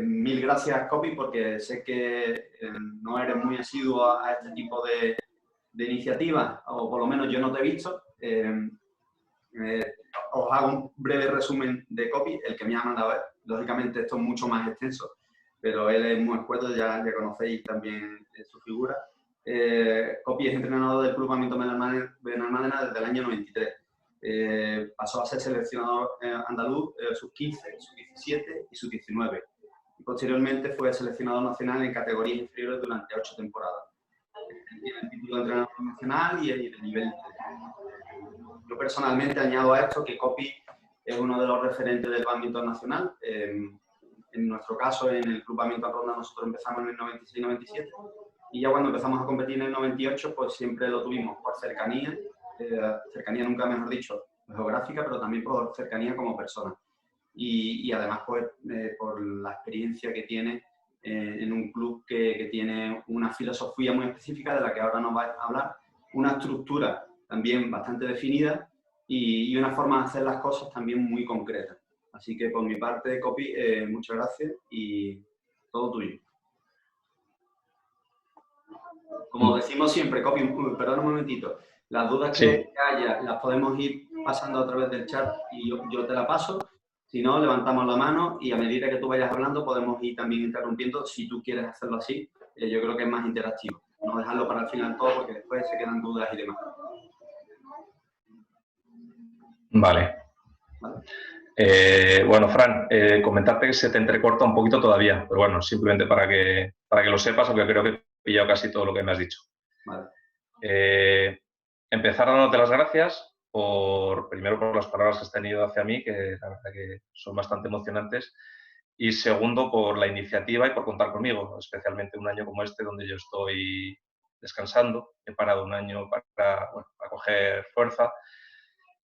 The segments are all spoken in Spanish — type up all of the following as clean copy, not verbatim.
Mil gracias, Copi, porque sé que no eres muy asiduo a este tipo de iniciativas, o por lo menos yo no te he visto. Os hago un breve resumen de Copi, el que me ha mandado él. Lógicamente esto es mucho más extenso, pero él es muy escueto, ya conocéis también su figura. Copi es entrenador del Club Badminton Benalmádena desde el año 93. Pasó a ser seleccionador andaluz sub-15, sub-17 y sub-19. Y posteriormente fue seleccionador nacional en categorías inferiores durante 8 temporadas. Tiene el título de entrenador nacional y el nivel. Yo personalmente añado a esto que Copi es uno de los referentes del bádminton nacional. En nuestro caso, en el Club Badminton Ronda, nosotros empezamos en el 96-97 y ya cuando empezamos a competir en el 98, pues siempre lo tuvimos por cercanía, cercanía nunca mejor dicho, geográfica, pero también por cercanía como persona. Y además pues, por la experiencia que tiene en un club que tiene una filosofía muy específica de la que ahora nos va a hablar, una estructura también bastante definida y una forma de hacer las cosas también muy concreta. Así que por mi parte, Copi, muchas gracias y todo tuyo. Como decimos siempre, Copi, perdón un momentito, las dudas que haya las podemos ir pasando a través del chat y yo te la paso. Si no, levantamos la mano y a medida que tú vayas hablando podemos ir también interrumpiendo si tú quieres hacerlo así. Yo creo que es más interactivo. No dejarlo para el final todo porque después se quedan dudas y demás. Vale. Bueno, Fran, comentarte que se te entrecorta un poquito todavía, pero bueno, simplemente para que lo sepas, aunque creo que he pillado casi todo lo que me has dicho. Vale. Empezar dándote las gracias primero por las palabras que has tenido hacia mí, que la verdad que son bastante emocionantes, y segundo por la iniciativa y por contar conmigo, especialmente un año como este donde yo estoy descansando, he parado un año para coger fuerza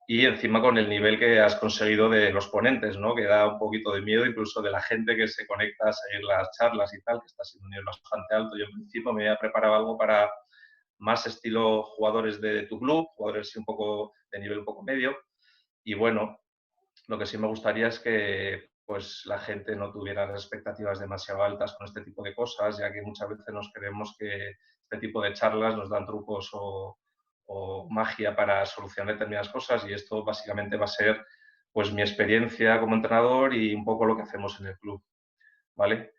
y encima con el nivel que has conseguido de los ponentes, ¿no? Que da un poquito de miedo incluso de la gente que se conecta a seguir las charlas y tal, que está siendo un nivel bastante alto. Yo en principio me había preparado algo para más estilo jugadores de tu club, jugadores un poco de nivel un poco medio. Y bueno, lo que sí me gustaría es que pues, la gente no tuviera las expectativas demasiado altas con este tipo de cosas, ya que muchas veces nos creemos que este tipo de charlas nos dan trucos o magia para solucionar determinadas cosas y esto básicamente va a ser pues mi experiencia como entrenador y un poco lo que hacemos en el club, ¿vale?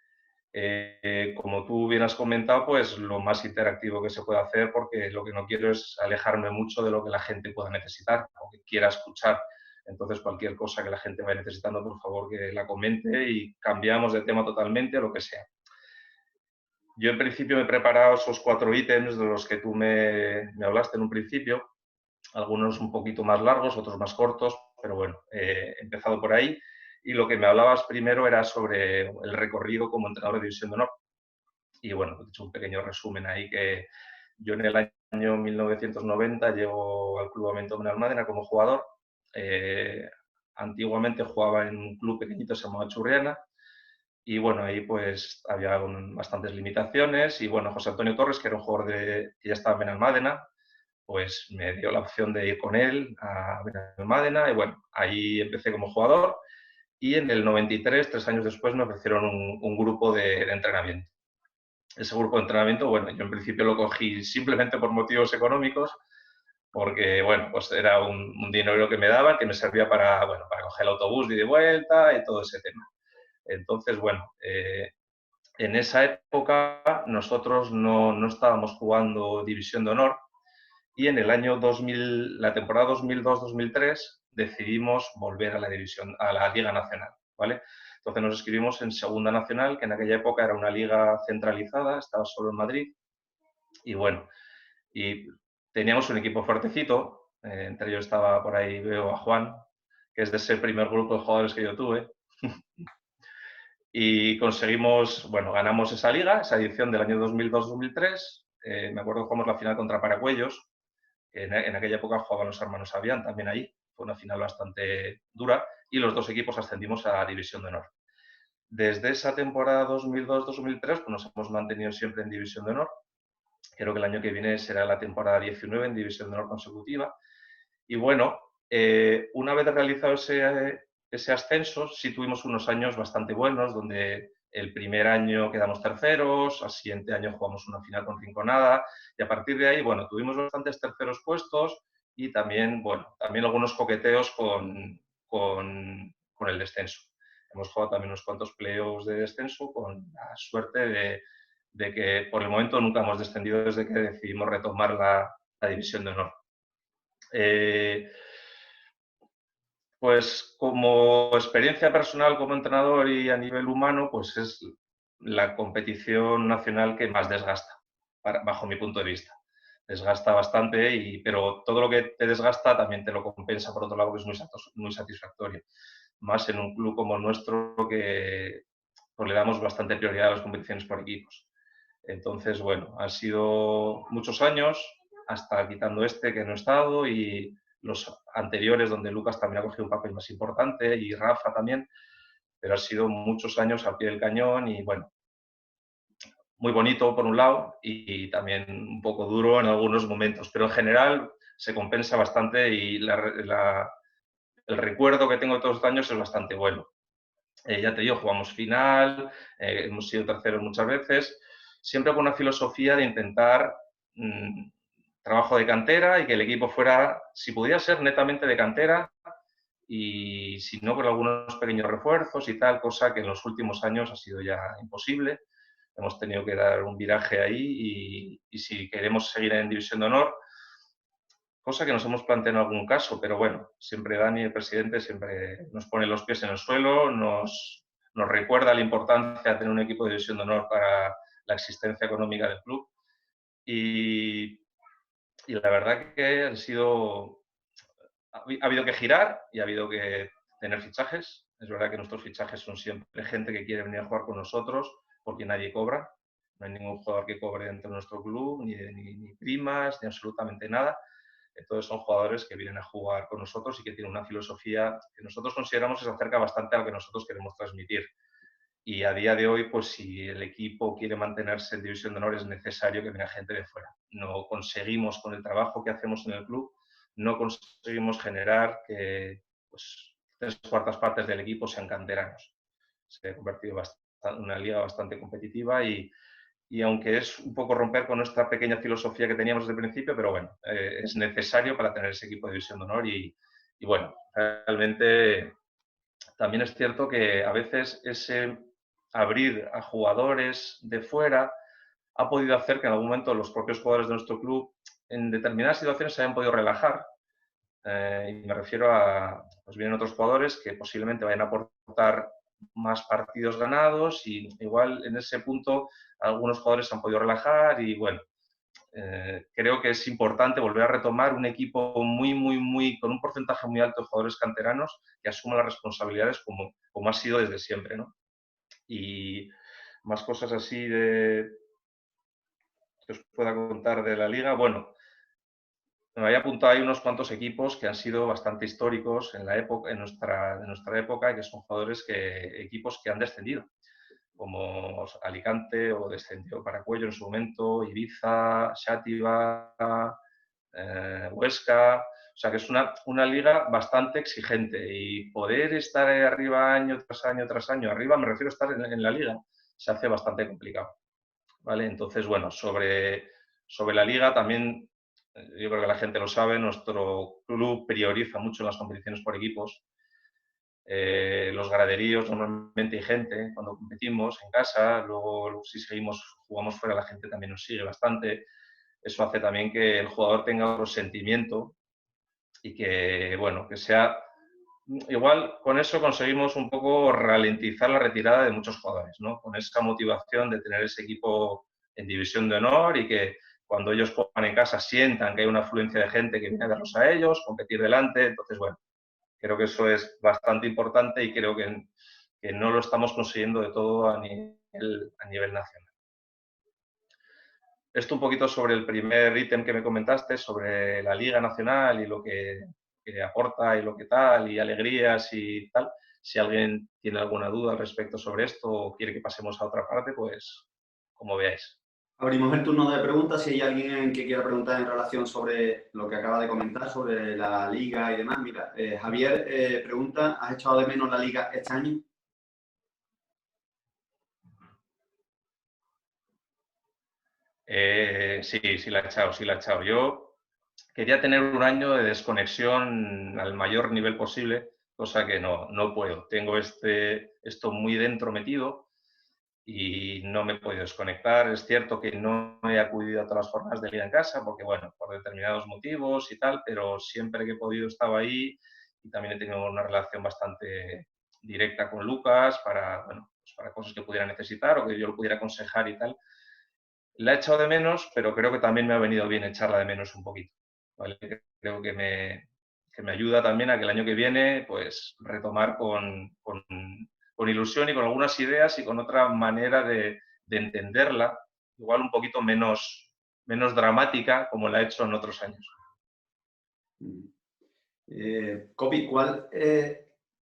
Como tú bien has comentado, pues lo más interactivo que se puede hacer, porque lo que no quiero es alejarme mucho de lo que la gente pueda necesitar o que quiera escuchar. Entonces, cualquier cosa que la gente vaya necesitando, por favor, que la comente y cambiamos de tema totalmente, lo que sea. Yo, en principio, me he preparado esos 4 ítems de los que tú me hablaste en un principio, algunos un poquito más largos, otros más cortos, pero bueno, he empezado por ahí. Y lo que me hablabas primero era sobre el recorrido como entrenador de División de Honor. Y bueno, he hecho un pequeño resumen ahí que yo en el año 1990 llego al Club Badminton Benalmádena como jugador. Antiguamente jugaba en un club pequeñito, se llamaba Churriana. Y bueno, ahí pues había bastantes limitaciones. Y bueno, José Antonio Torres, que era un jugador que ya estaba en Benalmádena, pues me dio la opción de ir con él a Benalmádena. Y bueno, ahí empecé como jugador. Y en el 93, 3 años después, me ofrecieron un grupo de entrenamiento. Ese grupo de entrenamiento, bueno, yo en principio lo cogí simplemente por motivos económicos, porque, bueno, pues era un dinero que me daban, que me servía para coger el autobús y de vuelta y todo ese tema. Entonces, bueno, en esa época nosotros no estábamos jugando División de Honor y en el año 2000, la temporada 2002-2003, decidimos volver a la Liga Nacional, ¿vale? Entonces nos inscribimos en Segunda Nacional, que en aquella época era una liga centralizada, estaba solo en Madrid. Y bueno, y teníamos un equipo fuertecito, entre ellos estaba por ahí, veo a Juan, que es de ese primer grupo de jugadores que yo tuve. Y conseguimos, bueno, ganamos esa liga, esa edición del año 2002-2003. Me acuerdo que jugamos la final contra Paracuellos. En aquella época jugaban los hermanos Avián también ahí. Fue una final bastante dura y los 2 equipos ascendimos a División de Honor. Desde esa temporada 2002-2003 pues nos hemos mantenido siempre en División de Honor. Creo que el año que viene será la temporada 19 en División de Honor consecutiva. Y bueno, una vez realizado ese ascenso, sí tuvimos unos años bastante buenos, donde El primer año quedamos terceros, al siguiente año jugamos una final con Rinconada y a partir de ahí, bueno, tuvimos bastantes terceros puestos y también, bueno, también algunos coqueteos con el descenso. Hemos jugado también unos cuantos playoffs de descenso con la suerte de que por el momento nunca hemos descendido desde que decidimos retomar la división de honor. Pues como experiencia personal como entrenador y a nivel humano, pues es la competición nacional que más desgasta, bajo mi punto de vista. Desgasta bastante, pero todo lo que te desgasta también te lo compensa, por otro lado, que es muy satisfactorio. Más en un club como el nuestro, que pues, le damos bastante prioridad a las competiciones por equipos. Entonces, bueno, han sido muchos años, hasta quitando este que no he estado, y los anteriores donde Lucas también ha cogido un papel más importante y Rafa también, pero ha sido muchos años al pie del cañón y bueno, muy bonito por un lado y también un poco duro en algunos momentos, pero en general se compensa bastante y el recuerdo que tengo de todos estos años es bastante bueno. Ya te digo, jugamos final, hemos sido terceros muchas veces, siempre con una filosofía de intentar trabajo de cantera y que el equipo fuera, si pudiera ser, netamente de cantera y si no, con algunos pequeños refuerzos y tal, cosa que en los últimos años ha sido ya imposible. Hemos tenido que dar un viraje ahí y si queremos seguir en División de Honor, cosa que nos hemos planteado en algún caso, pero bueno, siempre Dani, el presidente, siempre nos pone los pies en el suelo, nos recuerda la importancia de tener un equipo de División de Honor para la existencia económica del club y la verdad que ha habido que girar y ha habido que tener fichajes. Es verdad que nuestros fichajes son siempre gente que quiere venir a jugar con nosotros porque nadie cobra. No hay ningún jugador que cobre dentro de nuestro club, ni primas, ni absolutamente nada. Entonces son jugadores que vienen a jugar con nosotros y que tienen una filosofía que nosotros consideramos que se acerca bastante a lo que nosotros queremos transmitir. Y a día de hoy, pues si el equipo quiere mantenerse en División de Honor, es necesario que venga gente de fuera. No conseguimos, con el trabajo que hacemos en el club, no conseguimos generar que pues, 3/4 partes del equipo sean canteranos. Se ha convertido en una liga bastante competitiva y aunque es un poco romper con nuestra pequeña filosofía que teníamos desde el principio, pero bueno, es necesario para tener ese equipo de División de Honor y bueno, realmente también es cierto que a veces ese abrir a jugadores de fuera ha podido hacer que en algún momento los propios jugadores de nuestro club en determinadas situaciones se hayan podido relajar. Y me refiero a, pues vienen otros jugadores que posiblemente vayan a aportar más partidos ganados y igual en ese punto algunos jugadores se han podido relajar y bueno, creo que es importante volver a retomar un equipo con un porcentaje muy alto de jugadores canteranos que asuman las responsabilidades como ha sido desde siempre, ¿no? Y más cosas así que os pueda contar de la liga. Bueno, me había apuntado ahí unos cuantos equipos que han sido bastante históricos en nuestra época y que son equipos que han descendido, como Alicante o descendió Paracuello en su momento, Ibiza, Xàtiva, Huesca. O sea que es una liga bastante exigente y poder estar ahí arriba año tras año tras año, arriba me refiero a estar en la liga, se hace bastante complicado. ¿Vale? Entonces, bueno, sobre la liga también, yo creo que la gente lo sabe, nuestro club prioriza mucho las competiciones por equipos. Los graderíos, normalmente hay gente cuando competimos en casa, luego si jugamos fuera, la gente también nos sigue bastante. Eso hace también que el jugador tenga otro sentimiento y que, bueno, que sea... Igual con eso conseguimos un poco ralentizar la retirada de muchos jugadores, ¿no? Con esa motivación de tener ese equipo en División de Honor y que cuando ellos juegan en casa sientan que hay una afluencia de gente que viene a verlos a ellos, competir delante. Entonces, bueno, creo que eso es bastante importante y creo que no lo estamos consiguiendo de todo a nivel nacional. Esto un poquito sobre el primer ítem que me comentaste, sobre la Liga Nacional y lo que aporta y lo que tal, y alegrías y tal. Si alguien tiene alguna duda al respecto sobre esto o quiere que pasemos a otra parte, pues como veáis. Abrimos el turno de preguntas. Si hay alguien que quiera preguntar en relación sobre lo que acaba de comentar, sobre la liga y demás. Mira, Javier pregunta, ¿has echado de menos la liga este año? Sí la he echado, sí la he echado. Yo quería tener un año de desconexión al mayor nivel posible, cosa que no puedo. Tengo esto muy dentro metido y no me he podido desconectar. Es cierto que no he acudido a todas las jornadas de liga en casa porque, bueno, por determinados motivos y tal, pero siempre que he podido estaba ahí y también he tenido una relación bastante directa con Lucas para, bueno, pues para cosas que pudiera necesitar o que yo lo pudiera aconsejar y tal. La he echado de menos, pero creo que también me ha venido bien echarla de menos un poquito, ¿vale? Creo que me ayuda también a que el año que viene, pues, retomar con ilusión y con algunas ideas y con otra manera de entenderla, igual un poquito menos dramática, como la he hecho en otros años. Copi, ¿cuál,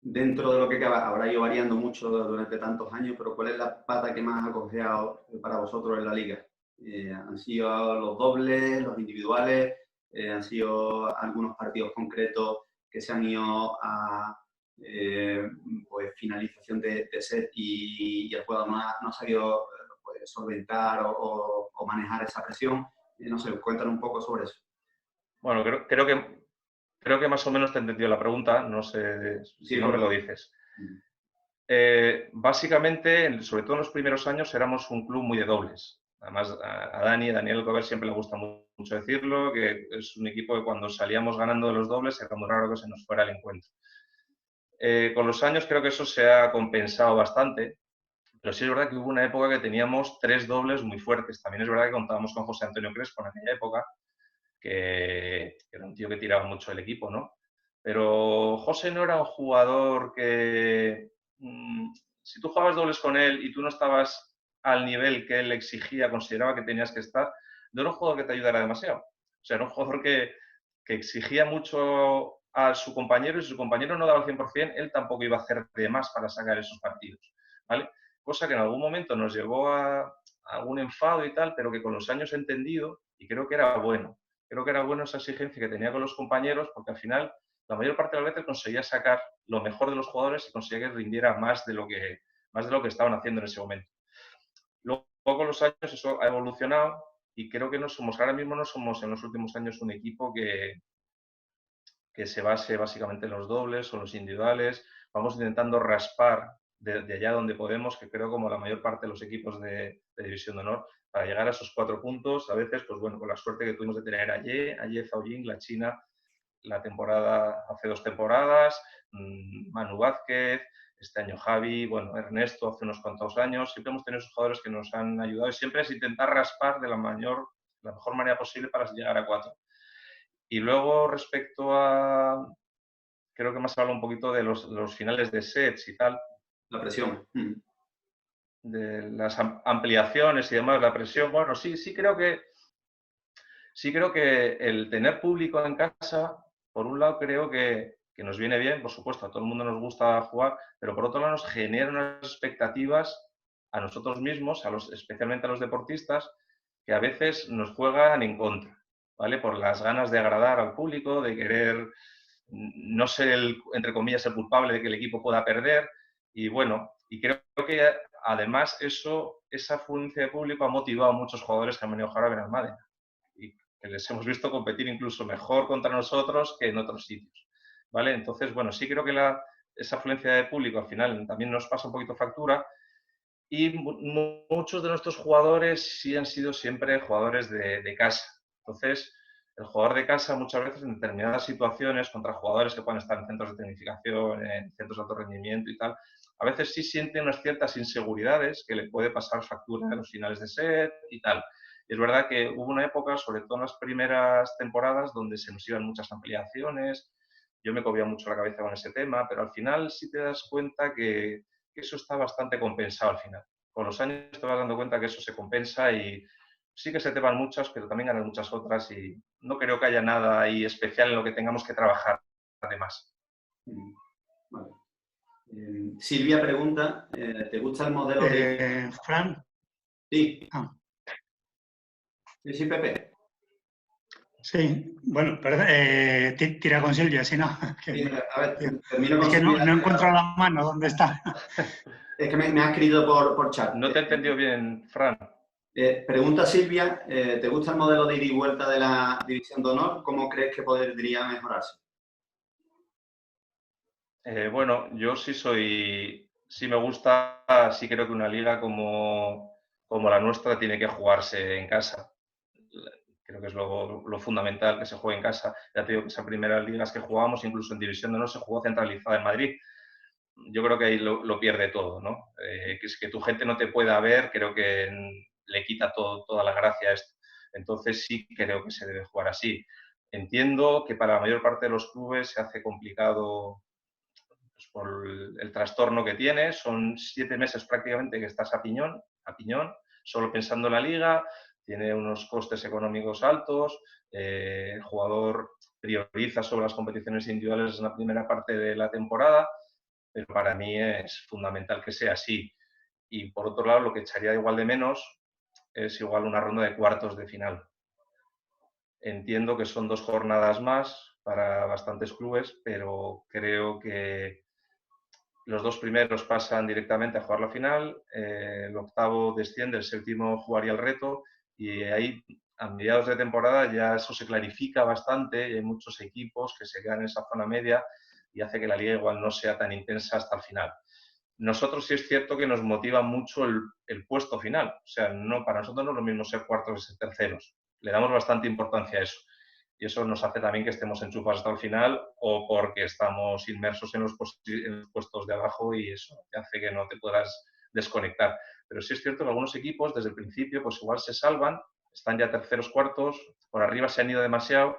dentro de lo que habrá ido variando mucho durante tantos años, pero cuál es la pata que más ha cojeado para vosotros en la liga? ¿Han sido los dobles, los individuales? ¿Han sido algunos partidos concretos que se han ido a pues, finalización de set y el jugador no ha sabido pues, solventar o manejar esa presión? No sé, cuéntanos un poco sobre eso. Bueno, creo que más o menos te he entendido la pregunta, no sé si Sí, no me lo dices. Básicamente, sobre todo en los primeros años, éramos un club muy de dobles. Además, a Daniel Gover siempre le gusta mucho decirlo, que es un equipo que cuando salíamos ganando de los dobles era muy raro que se nos fuera el encuentro. Con los años creo que eso se ha compensado bastante, pero sí es verdad que hubo una época que teníamos 3 dobles muy fuertes. También es verdad que contábamos con José Antonio Crespo en aquella época, que era un tío que tiraba mucho el equipo, ¿no? Pero José no era un jugador que... si tú jugabas dobles con él y tú no estabas al nivel que él exigía, consideraba que tenías que estar, no era un jugador que te ayudara demasiado. O sea, era un jugador que exigía mucho a su compañero y si su compañero no daba el 100%, él tampoco iba a hacer de más para sacar esos partidos, ¿vale? Cosa que en algún momento nos llevó a algún enfado y tal, pero que con los años he entendido y creo que era bueno. Creo que era bueno esa exigencia que tenía con los compañeros porque al final la mayor parte de las veces conseguía sacar lo mejor de los jugadores y conseguía que rindiera más de lo que estaban haciendo en ese momento. Luego con los años eso ha evolucionado y creo que ahora mismo no somos en los últimos años un equipo que se base básicamente en los dobles o los individuales. Vamos intentando raspar de allá donde podemos, que creo como la mayor parte de los equipos de División de Honor, para llegar a esos 4 puntos. A veces, pues bueno, con la suerte que tuvimos de tener a Ye Zhaojing, la China, hace 2 temporadas, Manu Vázquez, este año Javi, bueno, Ernesto hace unos cuantos años. Siempre hemos tenido esos jugadores que nos han ayudado y siempre es intentar raspar de la mejor manera posible para llegar a 4. Y luego respecto a, creo que más habla un poquito de los finales de sets y tal. La presión. De las ampliaciones y demás, la presión. Bueno, sí creo que el tener público en casa, por un lado creo que nos viene bien, por supuesto, a todo el mundo nos gusta jugar, pero por otro lado nos genera unas expectativas a nosotros mismos, especialmente a los deportistas, que a veces nos juegan en contra, ¿vale? Por las ganas de agradar al público, de querer no ser entre comillas, el culpable de que el equipo pueda perder. Y bueno, y creo que además esa afluencia de público ha motivado a muchos jugadores que han venido a jugar a Benalmádena y que les hemos visto competir incluso mejor contra nosotros que en otros sitios, ¿vale? Entonces, bueno, sí creo que esa afluencia de público al final también nos pasa un poquito factura y muchos de nuestros jugadores sí han sido siempre jugadores de casa. Entonces, el jugador de casa muchas veces en determinadas situaciones contra jugadores que pueden estar en centros de tecnificación, en centros de alto rendimiento y tal, a veces sí siente unas ciertas inseguridades que le puede pasar factura en los finales de set y tal. Y es verdad que hubo una época, sobre todo en las primeras temporadas, donde se nos iban muchas ampliaciones. Yo me cobía mucho la cabeza con ese tema, pero al final sí te das cuenta que eso está bastante compensado al final. Con los años te vas dando cuenta que eso se compensa y sí que se te van muchas, pero también ganan muchas otras y no creo que haya nada ahí especial en lo que tengamos que trabajar además. Vale. Silvia pregunta, ¿te gusta el modelo de... Fran. Sí. Sí, Pepe. Sí, bueno, perdón, tira con Silvia, si no. Sí, a ver, termino con es que Silvia. No encuentro la mano, ¿dónde está? Es que me ha escrito por chat. No te he entendido bien, Fran. Pregunta Silvia, ¿te gusta el modelo de ida y vuelta de la División de Honor? ¿Cómo crees que podría mejorarse? Bueno, yo sí me gusta, sí creo que una liga como la nuestra tiene que jugarse en casa. Creo que es lo fundamental, que se juegue en casa. Ya te digo que esas primeras ligas que jugamos, incluso en División de Honor, se jugó centralizada en Madrid. Yo creo que ahí lo pierde todo, ¿no? Que es que tu gente no te pueda ver, creo que le quita toda la gracia a esto. Entonces sí creo que se debe jugar así. Entiendo que para la mayor parte de los clubes se hace complicado pues, por el trastorno que tiene. Son 7 meses prácticamente que estás a piñón, solo pensando en la liga. Tiene unos costes económicos altos. El jugador prioriza sobre las competiciones individuales en la primera parte de la temporada, pero para mí es fundamental que sea así. Y por otro lado, lo que echaría igual de menos es igual una ronda de cuartos de final. Entiendo que son 2 jornadas más para bastantes clubes, pero creo que los 2 primeros pasan directamente a jugar la final, el octavo desciende, el séptimo jugaría el reto, y ahí a mediados de temporada ya eso se clarifica bastante y hay muchos equipos que se quedan en esa zona media y hace que la liga igual no sea tan intensa hasta el final. Nosotros sí es cierto que nos motiva mucho el puesto final, o sea, para nosotros no es lo mismo ser cuartos que ser terceros, le damos bastante importancia a eso. Y eso nos hace también que estemos enchufados hasta el final o porque estamos inmersos en los puestos de abajo y eso te hace que no te puedas desconectar. Pero sí es cierto que algunos equipos desde el principio pues igual se salvan, están ya terceros, cuartos, por arriba se han ido demasiado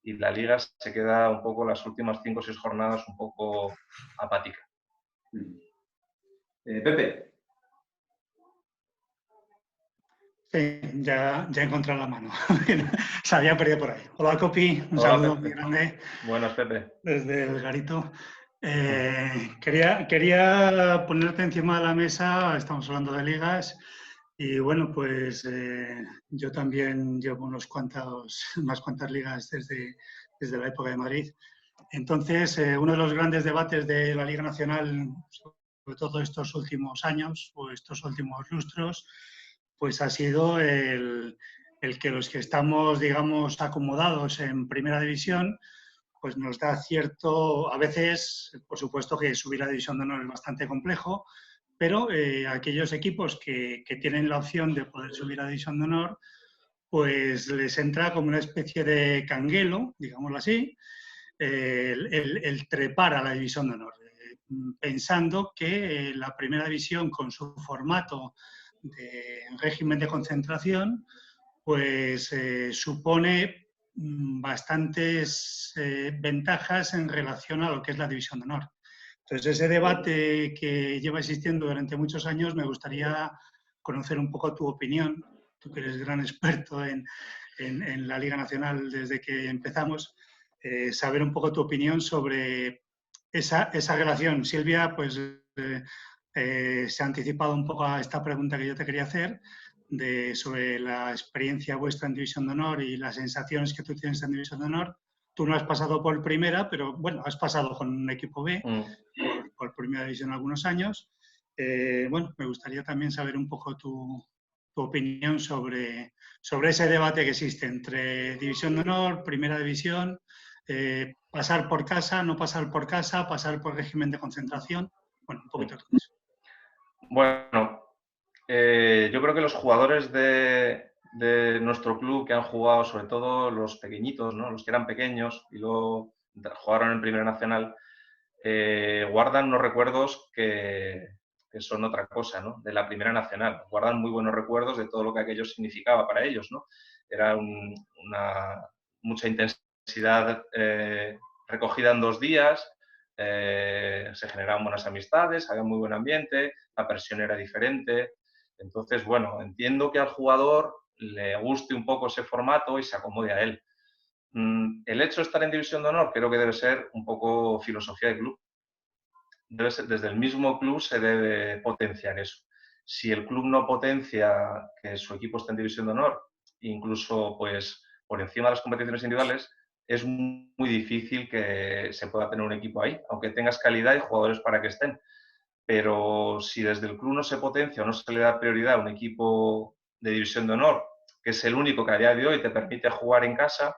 y la liga se queda un poco las últimas 5 o 6 jornadas un poco apática. Pepe. Sí, ya he encontrado la mano. Se había perdido por ahí. Hola, Copi. Un Hola, saludo Pepe. muy grande. Buenas, Pepe. Desde el Garito. Quería ponerte encima de la mesa, estamos hablando de ligas, y bueno, pues yo también llevo unas cuantas ligas desde la época de Madrid. Entonces, uno de los grandes debates de la Liga Nacional, sobre todo estos últimos años o estos últimos lustros, pues ha sido el que los que estamos, digamos, acomodados en primera división, pues nos da cierto, a veces, por supuesto que subir a División de Honor es bastante complejo, pero aquellos equipos que tienen la opción de poder subir a División de Honor, pues les entra como una especie de canguelo, digámoslo así, el trepar a la División de Honor, pensando que la primera división con su formato de régimen de concentración, pues supone bastantes ventajas en relación a lo que es la División de Honor. Entonces, ese debate que lleva existiendo durante muchos años, me gustaría conocer un poco tu opinión, tú que eres gran experto en la Liga Nacional desde que empezamos, saber un poco tu opinión sobre esa relación. Silvia, pues se ha anticipado un poco a esta pregunta que yo te quería hacer, sobre la experiencia vuestra en División de Honor y las sensaciones que tú tienes en División de Honor. Tú no has pasado por primera, pero bueno, has pasado con un equipo B, por primera división algunos años. Bueno, me gustaría también saber un poco tu opinión sobre ese debate que existe entre División de Honor, Primera División, pasar por casa, no pasar por casa, pasar por régimen de concentración. Bueno, un poquito de eso. Bueno, yo creo que los jugadores de nuestro club que han jugado, sobre todo los pequeñitos, ¿no? Los que eran pequeños y luego jugaron en Primera Nacional, guardan unos recuerdos que son otra cosa, ¿no? De la Primera Nacional. Guardan muy buenos recuerdos de todo lo que aquello significaba para ellos, ¿no? Era mucha intensidad recogida en 2 días, se generaban buenas amistades, había muy buen ambiente, la presión era diferente. Entonces, bueno, entiendo que al jugador le guste un poco ese formato y se acomode a él. El hecho de estar en División de Honor creo que debe ser un poco filosofía de club. Desde el mismo club se debe potenciar eso. Si el club no potencia que su equipo esté en División de Honor, incluso pues por encima de las competiciones individuales, es muy difícil que se pueda tener un equipo ahí, aunque tengas calidad y jugadores para que estén. Pero si desde el club no se potencia o no se le da prioridad a un equipo de División de Honor, que es el único que a día de hoy te permite jugar en casa,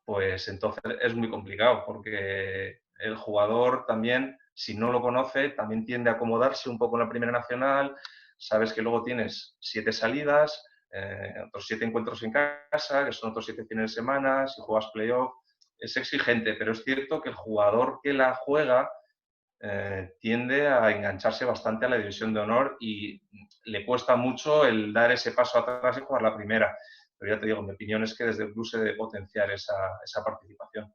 pues entonces es muy complicado, porque el jugador también, si no lo conoce, también tiende a acomodarse un poco en la Primera Nacional. Sabes que luego tienes 7 salidas, otros 7 encuentros en casa, que son otros 7 fines de semana, si juegas playoff. Es exigente, pero es cierto que el jugador que la juega tiende a engancharse bastante a la División de Honor y le cuesta mucho el dar ese paso atrás y jugar la primera. Pero ya te digo, mi opinión es que desde el club se debe potenciar esa participación.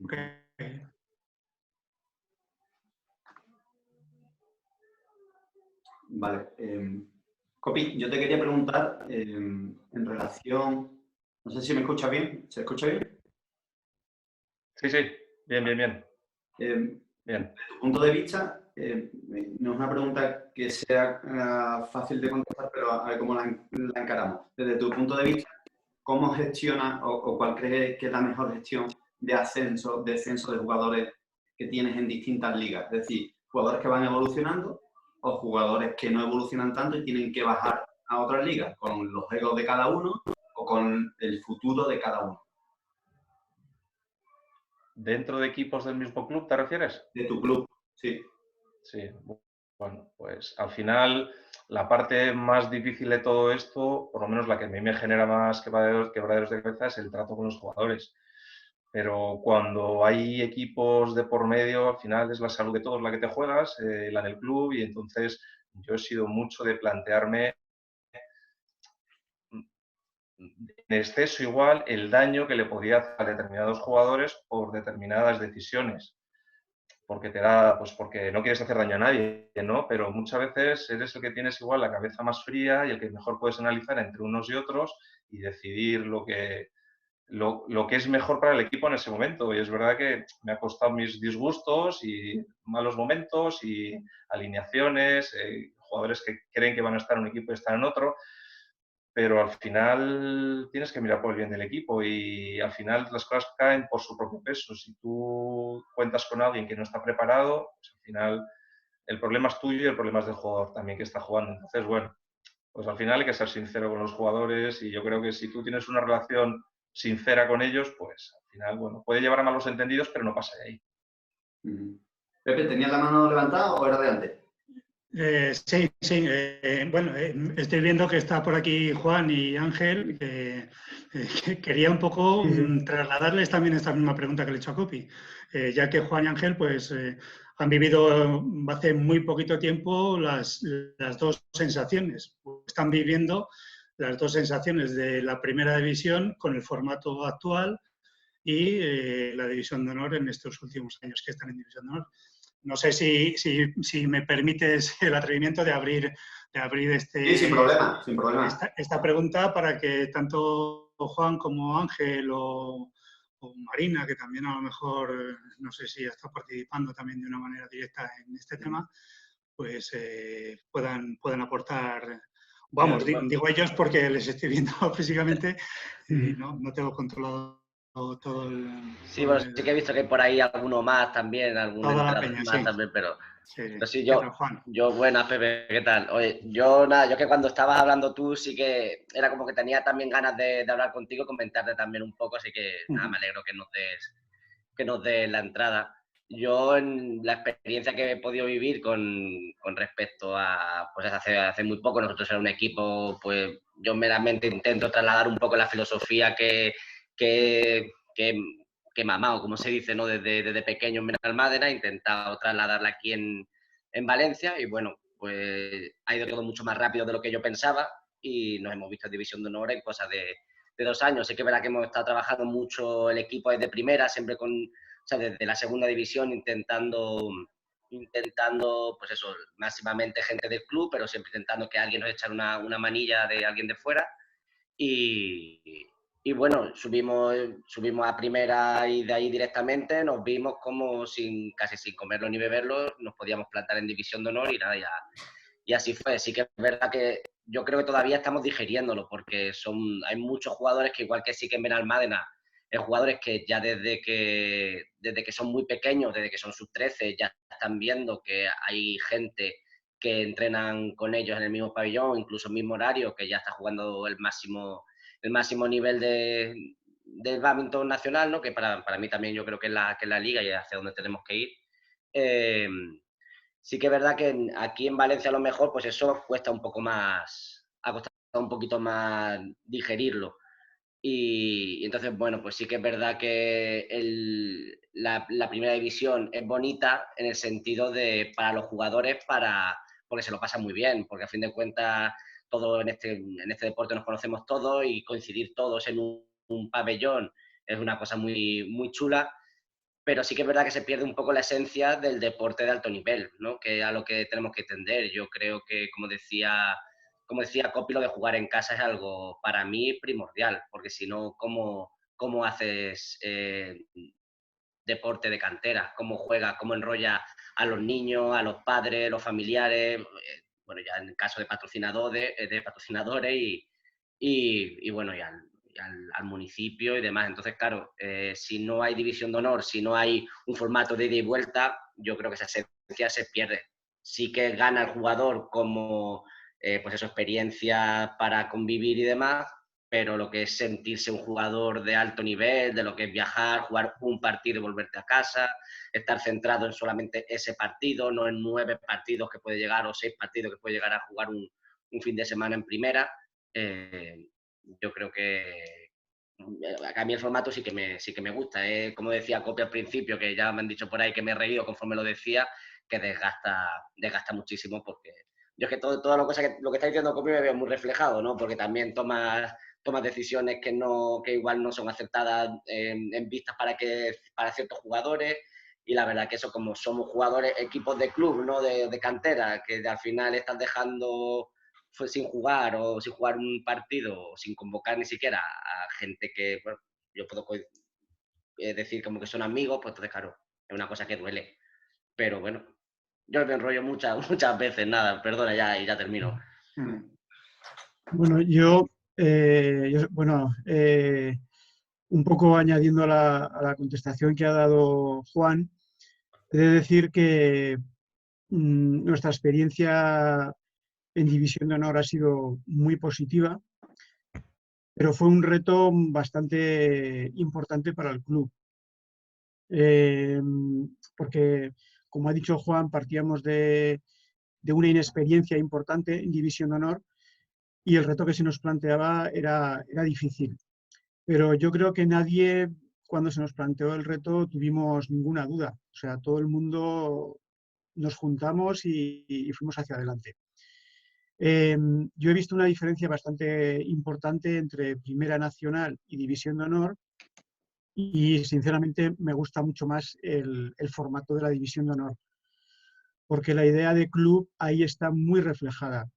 Okay. Vale. Copi, yo te quería preguntar en relación... No sé si me escuchas bien. ¿Se escucha bien? Sí, sí. Bien, bien, bien. Bien. Bien. Desde tu punto de vista, no es una pregunta que sea fácil de contestar, pero a ver cómo la encaramos. Desde tu punto de vista, ¿cómo gestionas o cuál crees que es la mejor gestión de ascenso, de descenso de jugadores que tienes en distintas ligas? Es decir, jugadores que van evolucionando o jugadores que no evolucionan tanto y tienen que bajar a otras ligas, con los egos de cada uno o con el futuro de cada uno. ¿Dentro de equipos del mismo club te refieres? De tu club, sí. Sí, bueno, pues al final la parte más difícil de todo esto, por lo menos la que a mí me genera más quebraderos de cabeza, es el trato con los jugadores. Pero cuando hay equipos de por medio, al final es la salud de todos la que te juegas, la del club, y entonces yo he sido mucho de plantearme en exceso igual el daño que le podía hacer a determinados jugadores por determinadas decisiones. Porque te da, pues porque no quieres hacer daño a nadie, ¿no? Pero muchas veces eres el que tienes igual la cabeza más fría y el que mejor puedes analizar entre unos y otros y decidir lo que es mejor para el equipo en ese momento. Y es verdad que me ha costado mis disgustos y malos momentos y alineaciones, jugadores que creen que van a estar en un equipo y están en otro, pero al final tienes que mirar por el bien del equipo y al final las cosas caen por su propio peso. Si tú cuentas con alguien que no está preparado, pues al final el problema es tuyo y el problema es del jugador también que está jugando. Entonces, bueno, pues al final hay que ser sincero con los jugadores y yo creo que si tú tienes una relación sincera con ellos, pues al final, bueno, puede llevar a malos entendidos, pero no pasa de ahí. Pepe, ¿tenías la mano levantada o era de antes? Sí, sí. Bueno, estoy viendo que está por aquí Juan y Ángel, que quería un poco trasladarles también esta misma pregunta que le he hecho a Copi, ya que Juan y Ángel pues, han vivido hace muy poquito tiempo las dos sensaciones. Están viviendo las dos sensaciones de la primera división con el formato actual y la división de honor en estos últimos años que están en división de honor. No sé si me permites el atrevimiento de abrir Sí, sin problema, sin problema. esta pregunta para que tanto Juan como Ángel o Marina, que también a lo mejor, no sé si está participando también de una manera directa en este tema, pues puedan aportar. Vamos, digo ellos porque les estoy viendo físicamente y no tengo controlado todo el... Sí, bueno, sí que he visto que hay por ahí alguno más también, algún entrenador más sí. también, pero sí, ¿Qué tal, Juan? Buenas, Pepe, ¿qué tal? Oye, yo que cuando estabas hablando tú sí que era como que tenía también ganas de hablar contigo, comentarte también un poco, así que nada, me alegro que nos des la entrada. Yo en la experiencia que he podido vivir con respecto a, pues hace muy poco, nosotros era un equipo, pues yo meramente intento trasladar un poco la filosofía que mamado, como se dice, ¿no? Desde pequeño en Benalmádena, he intentado trasladarla aquí en Valencia y bueno, pues ha ido todo mucho más rápido de lo que yo pensaba y nos hemos visto en División de Honor en cosas de 2 años. Sí que es verdad que hemos estado trabajando mucho el equipo desde primera, siempre desde la segunda división intentando, pues eso, máximamente gente del club, pero siempre intentando que alguien nos echara una manilla de alguien de fuera. Y bueno, subimos a primera y de ahí directamente nos vimos como casi sin comerlo ni beberlo, nos podíamos plantar en División de Honor y nada, y así fue. Sí que es verdad que yo creo que todavía estamos digiriéndolo porque hay muchos jugadores que igual que sí que en Benalmádena, jugadores que ya desde que son muy pequeños, desde que son sub-13, ya están viendo que hay gente que entrenan con ellos en el mismo pabellón, incluso el mismo horario, que ya está jugando el máximo nivel del bádminton nacional, ¿no? Que para mí también yo creo que es la liga y es hacia donde tenemos que ir. Sí que es verdad que aquí en Valencia a lo mejor pues eso cuesta un poco más, ha costado un poquito más digerirlo. Y entonces, bueno, pues sí que es verdad que la primera división es bonita en el sentido de para los jugadores, porque se lo pasan muy bien, porque a fin de cuentas todos en este deporte nos conocemos todos y coincidir todos en un pabellón es una cosa muy, muy chula, pero sí que es verdad que se pierde un poco la esencia del deporte de alto nivel, ¿no? Que es a lo que tenemos que tender. Yo creo que, como decía Copi, lo de jugar en casa es algo para mí primordial, porque si no, ¿cómo haces deporte de cantera? ¿Cómo juegas? ¿Cómo enrolla a los niños, a los padres, los familiares? Bueno, ya en el caso de patrocinadores y bueno, al municipio y demás. Entonces, claro, si no hay división de honor, si no hay un formato de ida y vuelta, yo creo que esa esencia se pierde. Sí que gana el jugador como pues eso, experiencia para convivir y demás, pero lo que es sentirse un jugador de alto nivel, de lo que es viajar, jugar un partido y volverte a casa, estar centrado en solamente ese partido, no en 9 partidos que puede llegar o 6 partidos que puede llegar a jugar un fin de semana en primera. Yo creo que a mí el formato sí que me gusta. Como decía Copi al principio, que ya me han dicho por ahí que me he reído conforme lo decía, que desgasta muchísimo, porque yo es que todo lo que está diciendo Copi me veo muy reflejado, ¿no? Porque también tomas decisiones que igual no son acertadas en vistas para ciertos jugadores, y la verdad que eso, como somos jugadores, equipos de club, ¿no? De cantera, que al final estás dejando sin jugar o sin jugar un partido o sin convocar ni siquiera a gente que, bueno, yo puedo decir como que son amigos, pues entonces, claro, es una cosa que duele. Pero bueno, yo me enrollo muchas veces, nada, perdona, ya termino. Bueno, un poco añadiendo a la contestación que ha dado Juan, he de decir que nuestra experiencia en División de Honor ha sido muy positiva, pero fue un reto bastante importante para el club. Porque, como ha dicho Juan, partíamos de una inexperiencia importante en División de Honor y el reto que se nos planteaba era difícil. Pero yo creo que nadie, cuando se nos planteó el reto, tuvimos ninguna duda. O sea, todo el mundo nos juntamos y fuimos hacia adelante. Yo he visto una diferencia bastante importante entre Primera Nacional y División de Honor y, sinceramente, me gusta mucho más el formato de la División de Honor, porque la idea de club ahí está muy reflejada.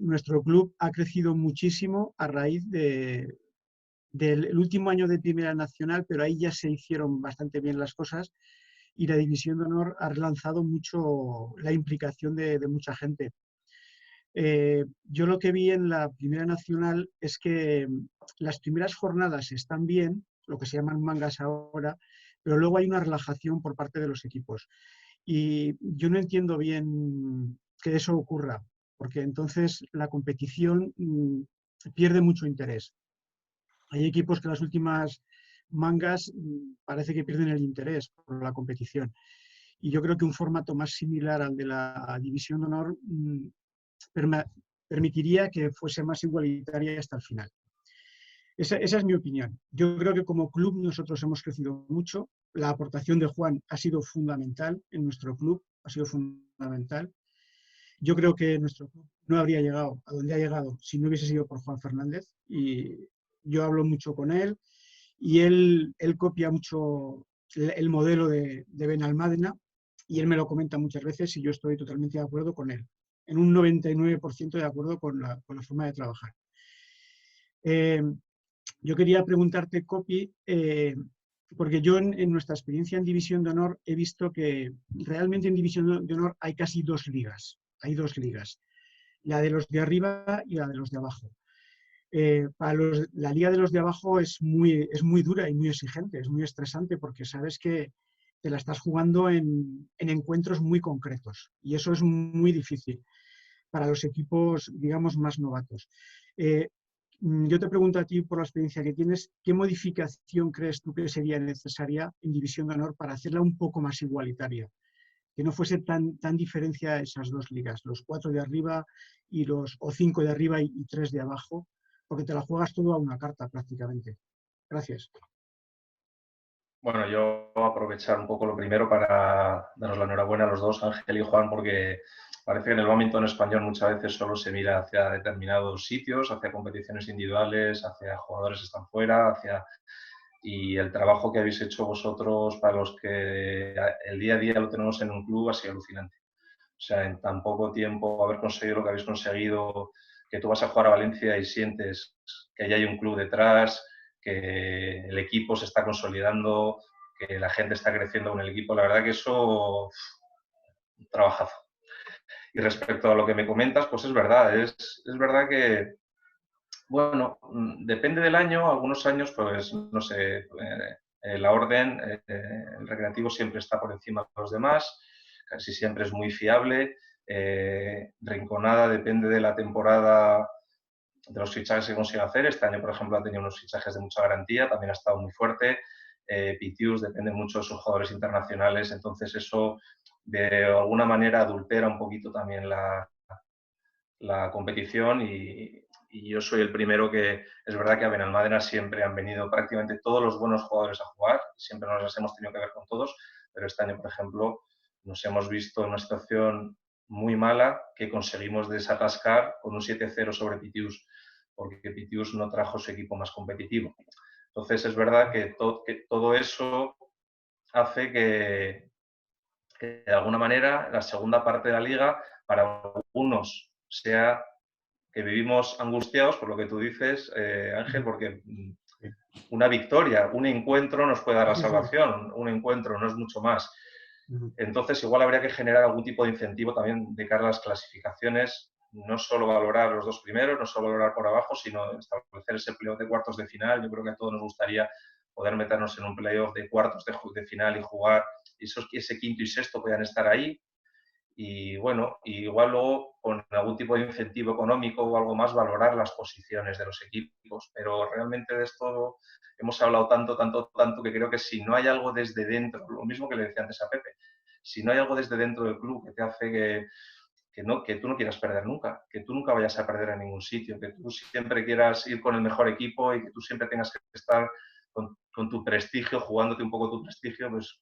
Nuestro club ha crecido muchísimo a raíz del último año de Primera Nacional, pero ahí ya se hicieron bastante bien las cosas y la División de Honor ha relanzado mucho la implicación de mucha gente. Yo lo que vi en la Primera Nacional es que las primeras jornadas están bien, lo que se llaman mangas ahora, pero luego hay una relajación por parte de los equipos. Y yo no entiendo bien que eso ocurra, porque entonces la competición pierde mucho interés. Hay equipos que las últimas mangas parece que pierden el interés por la competición. Y yo creo que un formato más similar al de la División de Honor permitiría que fuese más igualitaria hasta el final. Esa es mi opinión. Yo creo que como club nosotros hemos crecido mucho. La aportación de Juan ha sido fundamental en nuestro club, ha sido fundamental. Yo creo que nuestro club no habría llegado a donde ha llegado si no hubiese sido por Juan Fernández. Y yo hablo mucho con él y él copia mucho el modelo de Benalmádena y él me lo comenta muchas veces y yo estoy totalmente de acuerdo con él. En un 99% de acuerdo con la forma de trabajar. Yo quería preguntarte, Copi, porque yo en nuestra experiencia en División de Honor he visto que realmente en División de Honor hay casi 2 ligas. Hay 2 ligas, la de los de arriba y la de los de abajo. La liga de los de abajo es muy dura y muy exigente, es muy estresante porque sabes que te la estás jugando en encuentros muy concretos y eso es muy difícil para los equipos, digamos, más novatos. Yo te pregunto a ti, por la experiencia que tienes, ¿qué modificación crees tú que sería necesaria en División de Honor para hacerla un poco más igualitaria? Que no fuese tan diferencia esas dos ligas, los 4 de arriba o 5 de arriba y 3 de abajo, porque te la juegas todo a una carta prácticamente. Gracias. Bueno, yo voy a aprovechar un poco lo primero para daros la enhorabuena a los dos, Ángel y Juan, porque parece que en el bádminton español muchas veces solo se mira hacia determinados sitios, hacia competiciones individuales, hacia jugadores que están fuera, y el trabajo que habéis hecho vosotros para los que el día a día lo tenemos en un club ha sido alucinante. O sea, en tan poco tiempo haber conseguido lo que habéis conseguido, que tú vas a jugar a Valencia y sientes que ya hay un club detrás, que el equipo se está consolidando, que la gente está creciendo con el equipo. La verdad que eso, un trabajazo. Y respecto a lo que me comentas, pues es verdad. Es verdad que, bueno, depende del año. Algunos años, pues, no sé, la orden, el recreativo siempre está por encima de los demás. Casi siempre es muy fiable. Rinconada depende de la temporada, de los fichajes que consigue hacer. Este año, por ejemplo, ha tenido unos fichajes de mucha garantía, también ha estado muy fuerte. Pitius depende mucho de sus jugadores internacionales, entonces eso de alguna manera adultera un poquito también la competición y yo soy el primero que, es verdad que a Benalmádena siempre han venido prácticamente todos los buenos jugadores a jugar, siempre nos las hemos tenido que ver con todos, pero este año, por ejemplo, nos hemos visto en una situación muy mala que conseguimos desatascar con un 7-0 sobre Pitius, porque Pitius no trajo su equipo más competitivo. Entonces es verdad que todo eso hace que de alguna manera la segunda parte de la liga para algunos sea que vivimos angustiados por lo que tú dices, Ángel, porque una victoria, un encuentro nos puede dar la salvación, un encuentro no es mucho más. Entonces, igual habría que generar algún tipo de incentivo también de cara a las clasificaciones, no solo valorar los dos primeros, no solo valorar por abajo, sino establecer ese playoff de cuartos de final. Yo creo que a todos nos gustaría poder meternos en un playoff de cuartos de final y jugar, y ese quinto y sexto puedan estar ahí. Y bueno, igual luego con algún tipo de incentivo económico o algo más valorar las posiciones de los equipos. Pero realmente de esto hemos hablado tanto que creo que si no hay algo desde dentro, lo mismo que le decía antes a Pepe, si no hay algo desde dentro del club que te hace que tú no quieras perder nunca, que tú nunca vayas a perder en ningún sitio, que tú siempre quieras ir con el mejor equipo y que tú siempre tengas que estar con tu prestigio, jugándote un poco tu prestigio, pues.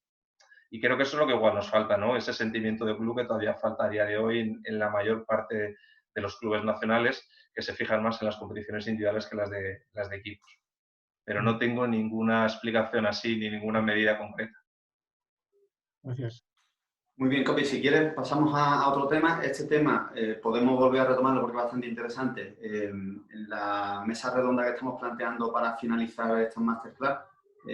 Y creo que eso es lo que igual nos falta, ¿no? Ese sentimiento de club que todavía falta a día de hoy en la mayor parte de los clubes nacionales, que se fijan más en las competiciones individuales que las de equipos. Pero no tengo ninguna explicación así ni ninguna medida concreta. Gracias. Muy bien, Copi, si quieres pasamos a otro tema. Este tema podemos volver a retomarlo porque es bastante interesante. En la mesa redonda que estamos planteando para finalizar esta masterclass,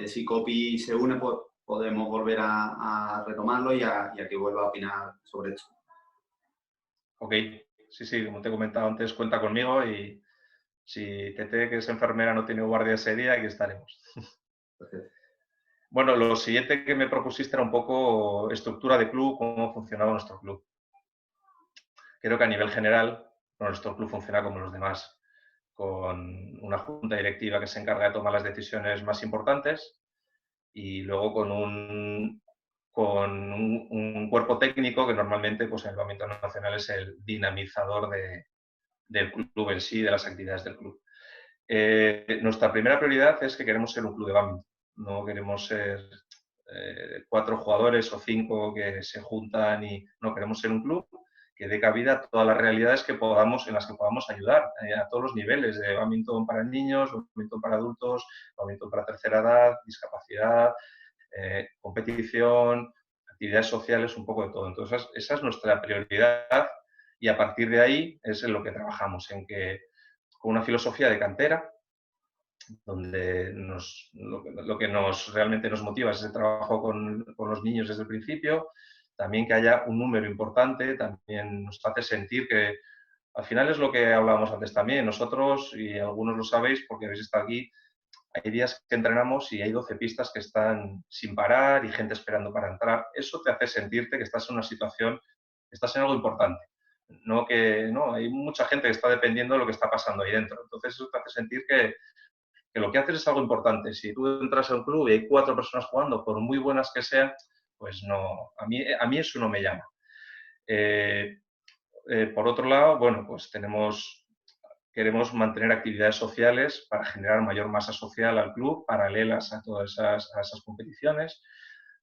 si Copi se une, pues podemos volver a retomarlo y a que vuelva a opinar sobre esto. Ok, sí, como te he comentado antes, cuenta conmigo y si Tete, que es enfermera, no tiene guardia ese día, aquí estaremos. Perfecto. Bueno, lo siguiente que me propusiste era un poco estructura de club, cómo funcionaba nuestro club. Creo que a nivel general nuestro club funciona como los demás, con una junta directiva que se encarga de tomar las decisiones más importantes y luego con un cuerpo técnico que normalmente pues, en el ámbito nacional es el dinamizador del club en sí, de las actividades del club. Nuestra primera prioridad es que queremos ser un club de bádminton, no queremos ser 4 jugadores o 5 que se juntan y no, queremos ser un club que dé cabida a todas las realidades en las que podamos ayudar a todos los niveles, de bádminton para niños, bádminton para adultos, bádminton para tercera edad, discapacidad, competición, actividades sociales, un poco de todo. Entonces, esa es nuestra prioridad y a partir de ahí es en lo que trabajamos, en que con una filosofía de cantera, donde lo que realmente nos motiva es el trabajo con los niños desde el principio, también que haya un número importante, también nos hace sentir que al final es lo que hablábamos antes también, nosotros, y algunos lo sabéis porque habéis estado aquí, Hay días que entrenamos y hay 12 pistas que están sin parar y gente esperando para entrar. Eso te hace sentirte que estás en una situación, estás en algo importante. No que no, hay mucha gente que está dependiendo de lo que está pasando ahí dentro. Entonces eso te hace sentir que lo que haces es algo importante. Si tú entras a un club y hay 4 personas jugando, por muy buenas que sean, pues no, a mí eso no me llama. Por otro lado, bueno, pues queremos mantener actividades sociales para generar mayor masa social al club, paralelas a todas esas competiciones,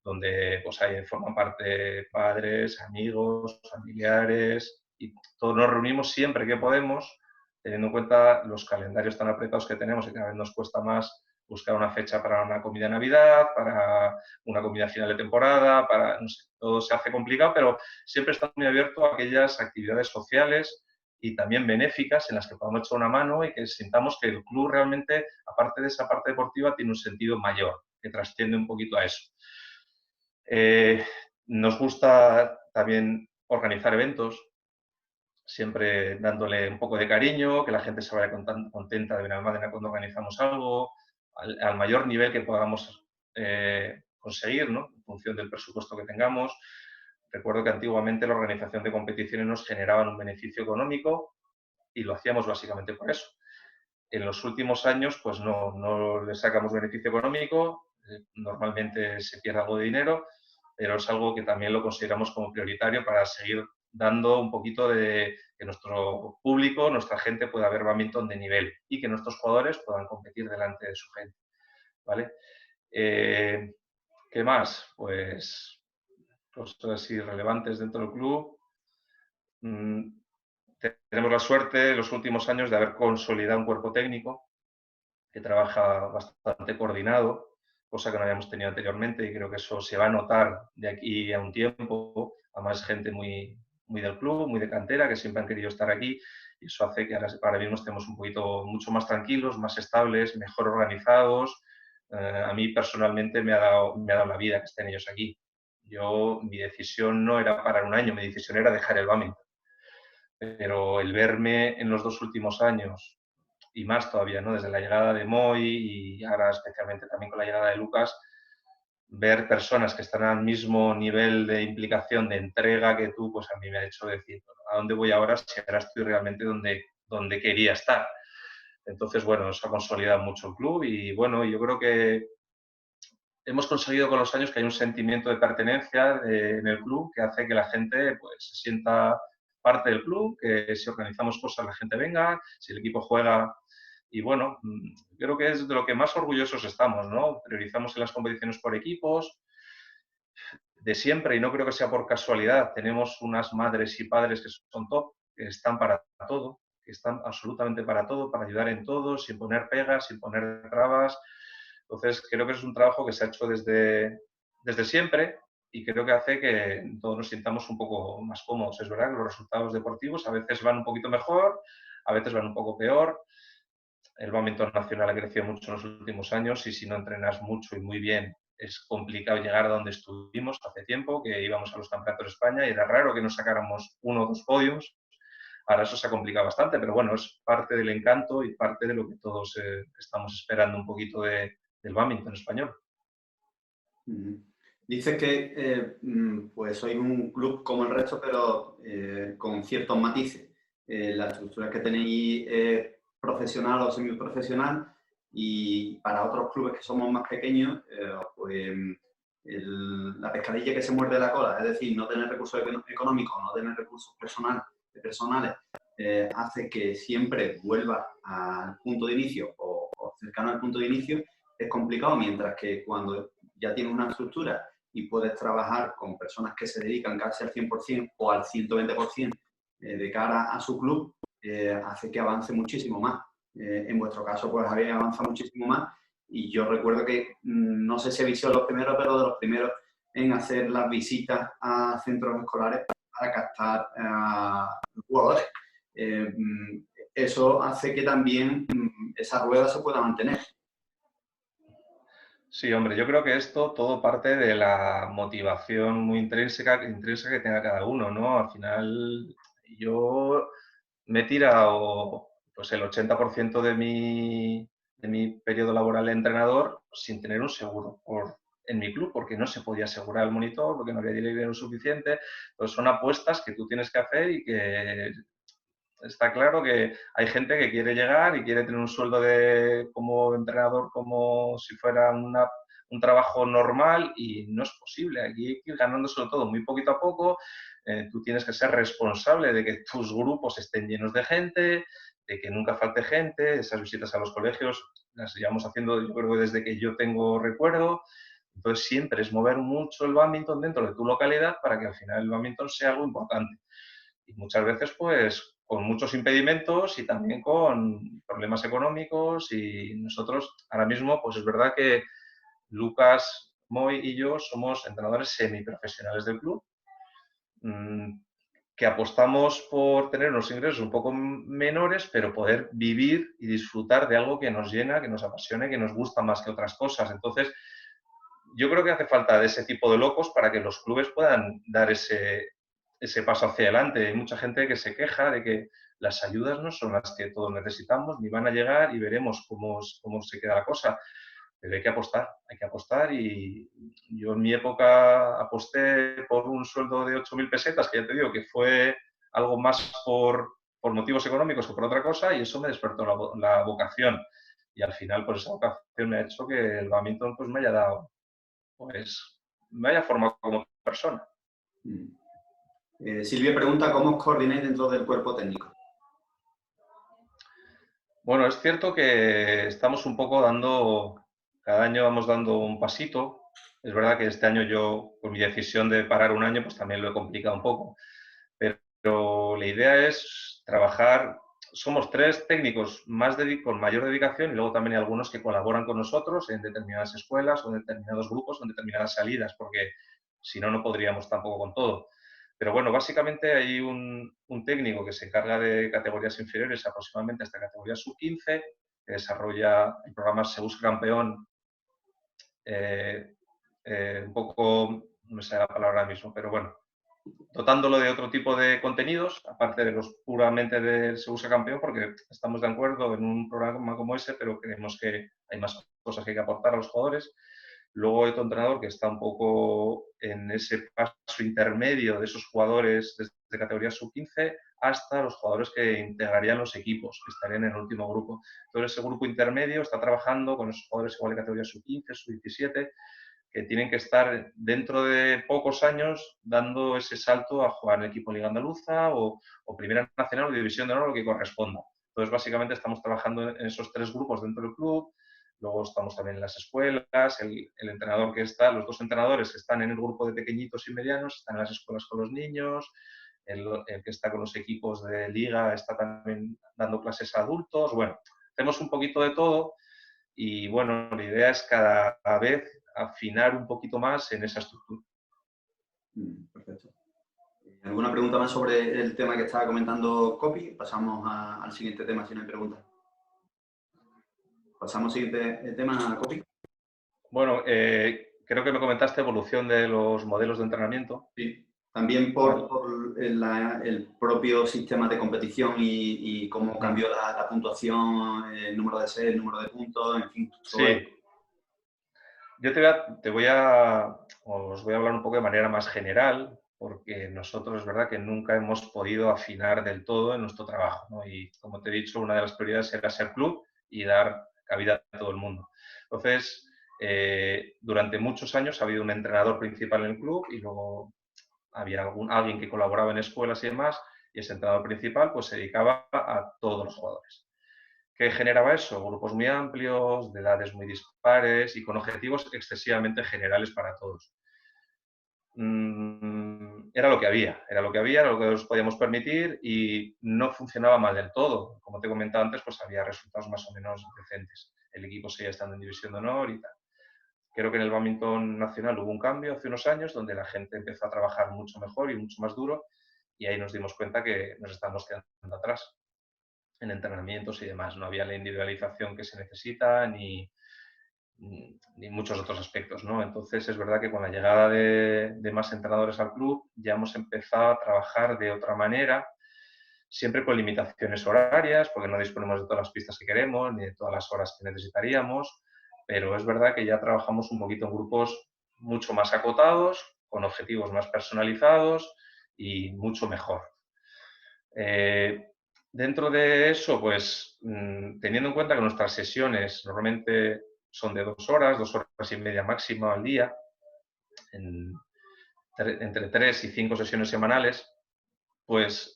donde pues, forman parte padres, amigos, familiares, y todos nos reunimos siempre que podemos, teniendo en cuenta los calendarios tan apretados que tenemos y cada vez nos cuesta más buscar una fecha para una comida de Navidad, para una comida final de temporada, no sé, todo se hace complicado, pero siempre está muy abierto a aquellas actividades sociales y también benéficas en las que podamos echar una mano y que sintamos que el club realmente, aparte de esa parte deportiva, tiene un sentido mayor, que trasciende un poquito a eso. Nos gusta también organizar eventos, siempre dándole un poco de cariño, que la gente se vaya contenta de Benalmádena cuando organizamos algo, al mayor nivel que podamos conseguir, ¿no? En función del presupuesto que tengamos. Recuerdo que antiguamente la organización de competiciones nos generaba un beneficio económico y lo hacíamos básicamente por eso. En los últimos años, pues no le sacamos beneficio económico, normalmente se pierde algo de dinero, pero es algo que también lo consideramos como prioritario para seguir dando un poquito de que nuestro público, nuestra gente pueda ver bádminton de nivel y que nuestros jugadores puedan competir delante de su gente, ¿vale? ¿Qué más? Pues cosas así relevantes dentro del club. Tenemos la suerte en los últimos años de haber consolidado un cuerpo técnico que trabaja bastante coordinado, cosa que no habíamos tenido anteriormente, y creo que eso se va a notar de aquí a un tiempo, a más gente muy del club, muy de cantera, que siempre han querido estar aquí, y eso hace que ahora mismo estemos un poquito mucho más tranquilos, más estables, mejor organizados. A mí personalmente me ha dado la vida que estén ellos aquí. Mi decisión no era parar un año, mi decisión era dejar el bádminton. Pero el verme en los 2 últimos años, y más todavía, ¿no? Desde la llegada de Moy y ahora especialmente también con la llegada de Lucas, ver personas que están al mismo nivel de implicación, de entrega que tú, pues a mí me ha hecho decir, bueno, ¿a dónde voy ahora si ahora estoy realmente donde quería estar? Entonces, bueno, eso ha consolidado mucho el club y, bueno, yo creo que hemos conseguido con los años que hay un sentimiento de pertenencia en el club que hace que la gente pues, se sienta parte del club, que si organizamos cosas la gente venga, si el equipo juega. Y bueno, creo que es de lo que más orgullosos estamos, ¿no? Priorizamos en las competiciones por equipos de siempre y no creo que sea por casualidad. Tenemos unas madres y padres que son top, que están para todo, que están absolutamente para todo, para ayudar en todo, sin poner pegas, sin poner trabas. Entonces, creo que es un trabajo que se ha hecho desde siempre y creo que hace que todos nos sintamos un poco más cómodos. Es verdad que los resultados deportivos a veces van un poquito mejor, a veces van un poco peor. El bádminton nacional ha crecido mucho en los últimos años y si no entrenas mucho y muy bien es complicado llegar a donde estuvimos hace tiempo, que íbamos a los campeonatos de España y era raro que nos sacáramos 1 o 2 podiums. Ahora eso se ha complicado bastante, pero bueno, es parte del encanto y parte de lo que todos estamos esperando un poquito del bádminton español. Dices que pues sois un club como el resto, pero con ciertos matices. La estructura que tenéis profesional o semiprofesional y para otros clubes que somos más pequeños, pues la pescadilla que se muerde la cola, es decir, no tener recursos económicos, no tener recursos personales, hace que siempre vuelva al punto de inicio o cercano al punto de inicio. Es complicado, mientras que cuando ya tienes una estructura y puedes trabajar con personas que se dedican casi al 100% o al 120% de cara a su club, hace que avance muchísimo más. En vuestro caso, pues habéis avanzado muchísimo más y yo recuerdo que, no sé si habéis sido los primeros, pero de los primeros en hacer las visitas a centros escolares para captar jugadores. Eso hace que también esa rueda se pueda mantener. Sí, hombre, yo creo que esto todo parte de la motivación muy intrínseca que tenga cada uno, ¿no? Al final, yo me he tirado pues el 80% de mi periodo laboral de entrenador sin tener un seguro en mi club, porque no se podía asegurar el monitor, porque no había dinero suficiente. Entonces son apuestas que tú tienes que hacer y que está claro que hay gente que quiere llegar y quiere tener un sueldo como entrenador como si fuera un trabajo normal, y no es posible. Aquí hay que ir ganando sobre todo muy poquito a poco. Tú tienes que ser responsable de que tus grupos estén llenos de gente, de que nunca falte gente. Esas visitas a los colegios las llevamos haciendo, yo creo, desde que yo tengo recuerdo. Entonces siempre es mover mucho el bádminton dentro de tu localidad para que al final el bádminton sea algo importante. Y muchas veces pues con muchos impedimentos y también con problemas económicos, y nosotros ahora mismo pues es verdad que Lucas Moy y yo somos entrenadores semiprofesionales del club, que apostamos por tener unos ingresos un poco menores, pero poder vivir y disfrutar de algo que nos llena, que nos apasione, que nos gusta más que otras cosas. Entonces, yo creo que hace falta de ese tipo de locos para que los clubes puedan dar ese paso hacia adelante. Hay mucha gente que se queja de que las ayudas no son las que todos necesitamos, ni van a llegar, y veremos cómo se queda la cosa. Pero hay que apostar, y yo en mi época aposté por un sueldo de 8.000 pesetas, que ya te digo que fue algo más por motivos económicos que por otra cosa, y eso me despertó la vocación. Y al final, pues esa vocación me ha hecho que el bádminton pues me haya dado, pues me haya formado como persona. Silvia pregunta cómo os coordináis dentro del cuerpo técnico. Bueno, es cierto que estamos un poco cada año vamos dando un pasito. Es verdad que este año yo, con mi decisión de parar un año, pues también lo he complicado un poco. Pero la idea es trabajar, somos 3 técnicos con mayor dedicación, y luego también hay algunos que colaboran con nosotros en determinadas escuelas o en determinados grupos o en determinadas salidas, porque si no, no podríamos tampoco con todo. Pero bueno, básicamente hay un técnico que se encarga de categorías inferiores, aproximadamente hasta categoría sub-15, que desarrolla el programa Se Busca Campeón, un poco, no me sale la palabra ahora mismo, pero bueno, dotándolo de otro tipo de contenidos, aparte de los puramente de Se Busca Campeón, porque estamos de acuerdo en un programa como ese, pero creemos que hay más cosas que hay que aportar a los jugadores. Luego hay otro entrenador que está un poco en ese paso intermedio de esos jugadores desde categoría sub-15 hasta los jugadores que integrarían los equipos, que estarían en el último grupo. Entonces, ese grupo intermedio está trabajando con esos jugadores igual de categoría sub-15, sub-17, que tienen que estar dentro de pocos años dando ese salto a jugar en el equipo Liga Andaluza o Primera Nacional o División de Honor, lo que corresponda. Entonces, básicamente estamos trabajando en esos 3 grupos dentro del club. Luego estamos también en las escuelas, el entrenador que está, los 2 entrenadores que están en el grupo de pequeñitos y medianos, están en las escuelas con los niños, el que está con los equipos de liga está también dando clases a adultos. Bueno, hacemos un poquito de todo, y bueno, la idea es cada vez afinar un poquito más en esa estructura. Perfecto. ¿Alguna pregunta más sobre el tema que estaba comentando Copi? Pasamos al siguiente tema si no hay preguntas. Pasamos al siguiente tema, Copi. Bueno, creo que me comentaste evolución de los modelos de entrenamiento. Sí. También por el propio sistema de competición y cómo cambió la puntuación, el número de sets, el número de puntos, en fin. Sí. Yo os voy a hablar un poco de manera más general, porque nosotros es verdad que nunca hemos podido afinar del todo en nuestro trabajo, ¿no? Y como te he dicho, una de las prioridades era ser club y dar cabida a todo el mundo. Entonces, durante muchos años ha habido un entrenador principal en el club, y luego había alguien que colaboraba en escuelas y demás, y ese entrenador principal pues se dedicaba a todos los jugadores. ¿Qué generaba eso? Grupos muy amplios, de edades muy dispares y con objetivos excesivamente generales para todos. Era lo que había, era lo que nos podíamos permitir, y no funcionaba mal del todo. Como te he comentado antes, pues había resultados más o menos decentes. El equipo seguía estando en División de Honor y tal. Creo que en el bádminton nacional hubo un cambio hace unos años donde la gente empezó a trabajar mucho mejor y mucho más duro, y ahí nos dimos cuenta que nos estábamos quedando atrás en entrenamientos y demás. No había la individualización que se necesita ni muchos otros aspectos, ¿no? Entonces, es verdad que con la llegada de más entrenadores al club ya hemos empezado a trabajar de otra manera, siempre con limitaciones horarias, porque no disponemos de todas las pistas que queremos, ni de todas las horas que necesitaríamos, pero es verdad que ya trabajamos un poquito en grupos mucho más acotados, con objetivos más personalizados y mucho mejor. Dentro de eso, pues teniendo en cuenta que nuestras sesiones normalmente son de 2 horas, 2 horas y media máximo al día, entre 3 y 5 sesiones semanales, pues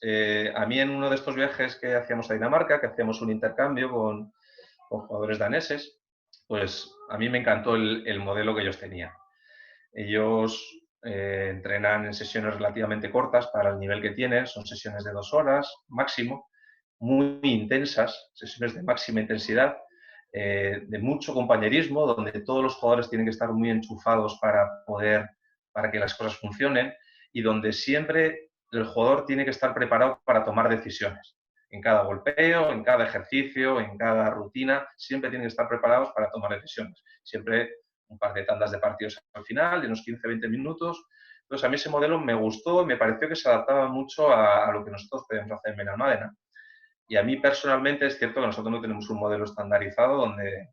a mí en uno de estos viajes que hacíamos a Dinamarca, que hacíamos un intercambio con jugadores daneses, pues a mí me encantó el modelo que ellos tenían. Ellos entrenan en sesiones relativamente cortas para el nivel que tienen, son sesiones de 2 horas máximo, muy intensas, sesiones de máxima intensidad, de mucho compañerismo, donde todos los jugadores tienen que estar muy enchufados para que las cosas funcionen y donde siempre el jugador tiene que estar preparado para tomar decisiones. En cada golpeo, en cada ejercicio, en cada rutina, siempre tienen que estar preparados para tomar decisiones. Siempre un par de tandas de partidos al final, de unos 15-20 minutos. Entonces, a mí ese modelo me gustó y me pareció que se adaptaba mucho a lo que nosotros podemos hacer en Benalmádena. Y a mí personalmente es cierto que nosotros no tenemos un modelo estandarizado donde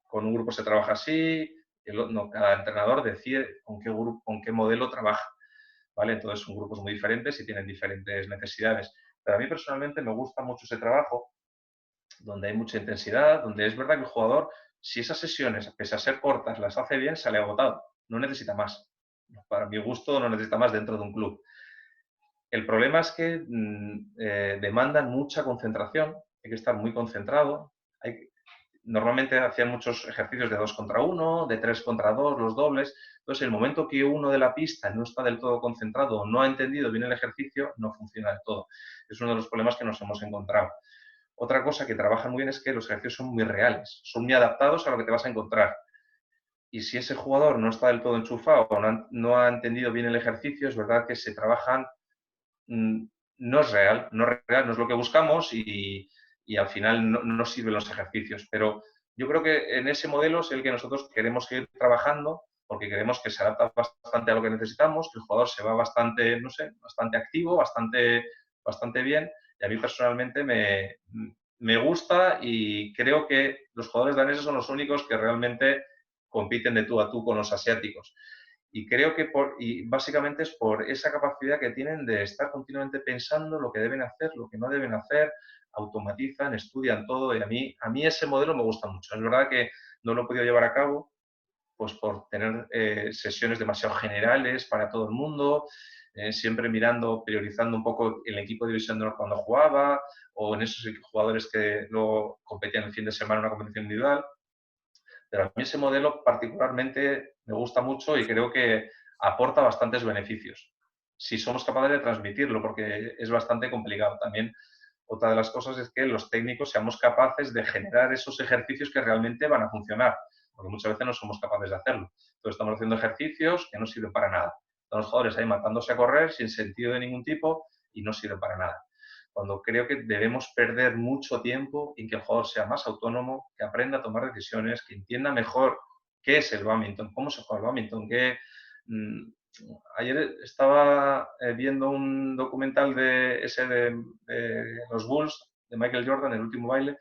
con un grupo se trabaja así, cada entrenador decide con qué modelo trabaja, ¿vale? Entonces son grupos muy diferentes y tienen diferentes necesidades. Pero a mí personalmente me gusta mucho ese trabajo, donde hay mucha intensidad, donde es verdad que el jugador, si esas sesiones, pese a ser cortas, las hace bien, sale agotado, no necesita más. Para mi gusto, no necesita más dentro de un club. El problema es que demandan mucha concentración, hay que estar muy concentrado. Normalmente hacían muchos ejercicios de 2 contra 1, de 3 contra 2, los dobles. Entonces, el momento que uno de la pista no está del todo concentrado o no ha entendido bien el ejercicio, no funciona del todo. Es uno de los problemas que nos hemos encontrado. Otra cosa que trabajan muy bien es que los ejercicios son muy reales, son muy adaptados a lo que te vas a encontrar. Y si ese jugador no está del todo enchufado o no ha entendido bien el ejercicio, es verdad que se trabajan no es real, no es lo que buscamos y al final no sirven los ejercicios. Pero yo creo que en ese modelo es el que nosotros queremos seguir trabajando porque queremos que se adapta bastante a lo que necesitamos, que el jugador se va bastante, no sé, bastante activo, bastante bien. Y a mí personalmente me gusta y creo que los jugadores daneses son los únicos que realmente compiten de tú a tú con los asiáticos. Y creo que básicamente es por esa capacidad que tienen de estar continuamente pensando lo que deben hacer, lo que no deben hacer, automatizan, estudian todo y a mí ese modelo me gusta mucho. Es verdad que no lo he podido llevar a cabo pues por tener sesiones demasiado generales para todo el mundo, siempre priorizando un poco el equipo de División de Honor cuando jugaba o en esos jugadores que luego competían el fin de semana en una competición individual. Pero a mí ese modelo particularmente me gusta mucho y creo que aporta bastantes beneficios. Si somos capaces de transmitirlo, porque es bastante complicado. También otra de las cosas es que los técnicos seamos capaces de generar esos ejercicios que realmente van a funcionar, porque muchas veces no somos capaces de hacerlo. Entonces estamos haciendo ejercicios que no sirven para nada. Están los jugadores ahí matándose a correr sin sentido de ningún tipo y no sirven para nada. Cuando creo que debemos perder mucho tiempo en que el jugador sea más autónomo, que aprenda a tomar decisiones, que entienda mejor qué es el bádminton, cómo se juega el bádminton, ayer estaba viendo un documental de los Bulls, de Michael Jordan, El último baile,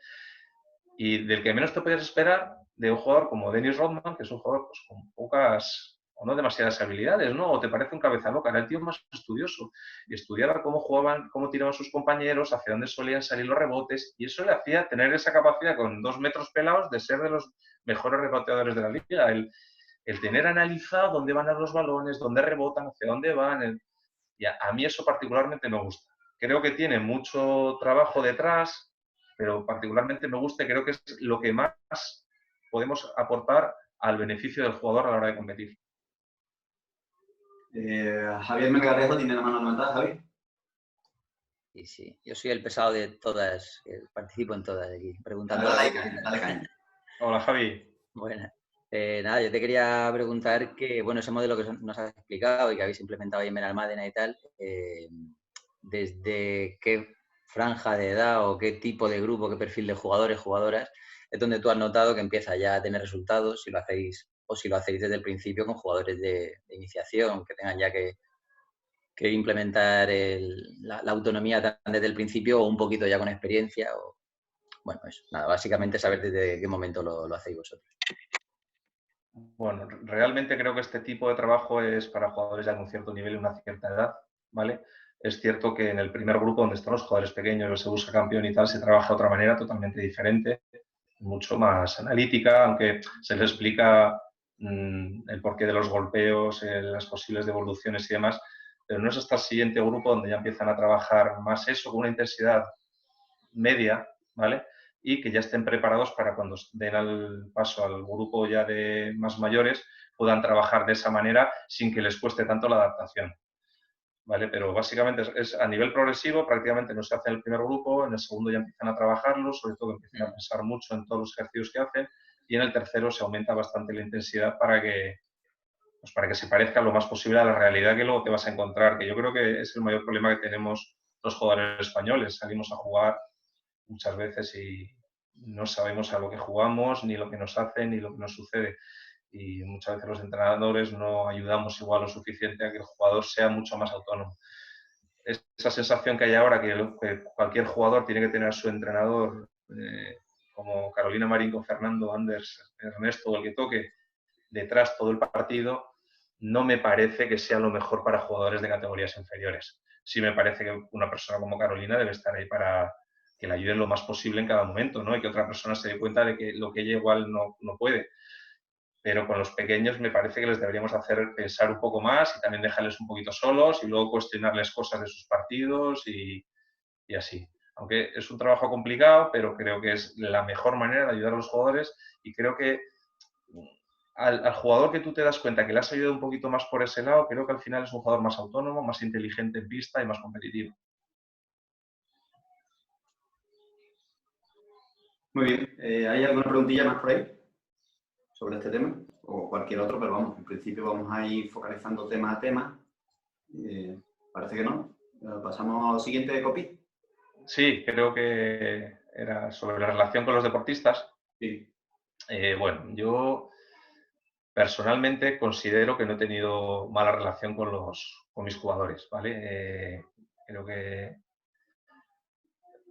y del que menos te podías esperar de un jugador como Dennis Rodman, que es un jugador pues, con pocas o no demasiadas habilidades, ¿no? O te parece un cabeza loca, era el tío más estudioso y estudiaba cómo jugaban, cómo tiraban sus compañeros, hacia dónde solían salir los rebotes y eso le hacía tener esa capacidad con 2 metros pelados de ser de los mejores reboteadores de la liga, el tener analizado dónde van a los balones, dónde rebotan, hacia dónde van. Y a mí eso particularmente me gusta. Creo que tiene mucho trabajo detrás, pero particularmente me gusta y creo que es lo que más podemos aportar al beneficio del jugador a la hora de competir. Javier Melgarejo tiene la mano levantada, Javi. Sí, sí. Yo soy el pesado de todas, participo en todas aquí, preguntando. Dale caña. Hola, Javi. Bueno, nada, yo te quería preguntar que, bueno, ese modelo que nos has explicado y que habéis implementado ahí en Benalmádena y tal, ¿desde qué franja de edad o qué tipo de grupo, qué perfil de jugadores, jugadoras, es donde tú has notado que empieza ya a tener resultados si lo hacéis desde el principio con jugadores de iniciación, que tengan ya que que implementar la autonomía desde el principio o un poquito ya con experiencia. Bueno, eso, nada, básicamente saber desde qué momento lo hacéis vosotros. Bueno, realmente creo que este tipo de trabajo es para jugadores ya con cierto nivel y una cierta edad, ¿vale? Es cierto que en el primer grupo donde están los jugadores pequeños, se busca campeón y tal, se trabaja de otra manera totalmente diferente, mucho más analítica, aunque se les explica el porqué de los golpeos, las posibles devoluciones y demás, pero no es hasta el siguiente grupo donde ya empiezan a trabajar más eso con una intensidad media, ¿vale? Y que ya estén preparados para cuando den el paso al grupo ya de más mayores puedan trabajar de esa manera sin que les cueste tanto la adaptación, ¿vale? Pero básicamente es a nivel progresivo, prácticamente no se hace en el primer grupo, en el segundo ya empiezan a trabajarlo, sobre todo empiezan a pensar mucho en todos los ejercicios que hacen, y en el tercero se aumenta bastante la intensidad para que se parezca lo más posible a la realidad que luego te vas a encontrar, que yo creo que es el mayor problema que tenemos los jugadores españoles. Salimos a jugar muchas veces y no sabemos a lo que jugamos, ni lo que nos hacen, ni lo que nos sucede. Y muchas veces los entrenadores no ayudamos igual lo suficiente a que el jugador sea mucho más autónomo. Esa sensación que hay ahora que cualquier jugador tiene que tener a su entrenador, como Carolina Marín con Fernando, Anders, Ernesto o el que toque, detrás todo el partido, no me parece que sea lo mejor para jugadores de categorías inferiores. Sí me parece que una persona como Carolina debe estar ahí para que le ayuden lo más posible en cada momento, ¿no? Y que otra persona se dé cuenta de que lo que ella igual no puede. Pero con los pequeños me parece que les deberíamos hacer pensar un poco más y también dejarles un poquito solos y luego cuestionarles cosas de sus partidos y así. Aunque es un trabajo complicado, pero creo que es la mejor manera de ayudar a los jugadores y creo que al jugador que tú te das cuenta que le has ayudado un poquito más por ese lado, creo que al final es un jugador más autónomo, más inteligente en pista y más competitivo. Muy bien. ¿Hay alguna preguntilla más por ahí sobre este tema? O cualquier otro, pero vamos, en principio vamos a ir focalizando tema a tema. Parece que no. Pasamos al siguiente, Copi. Sí, creo que era sobre la relación con los deportistas. Sí. Bueno, yo personalmente considero que no he tenido mala relación con mis jugadores, ¿vale? Creo que,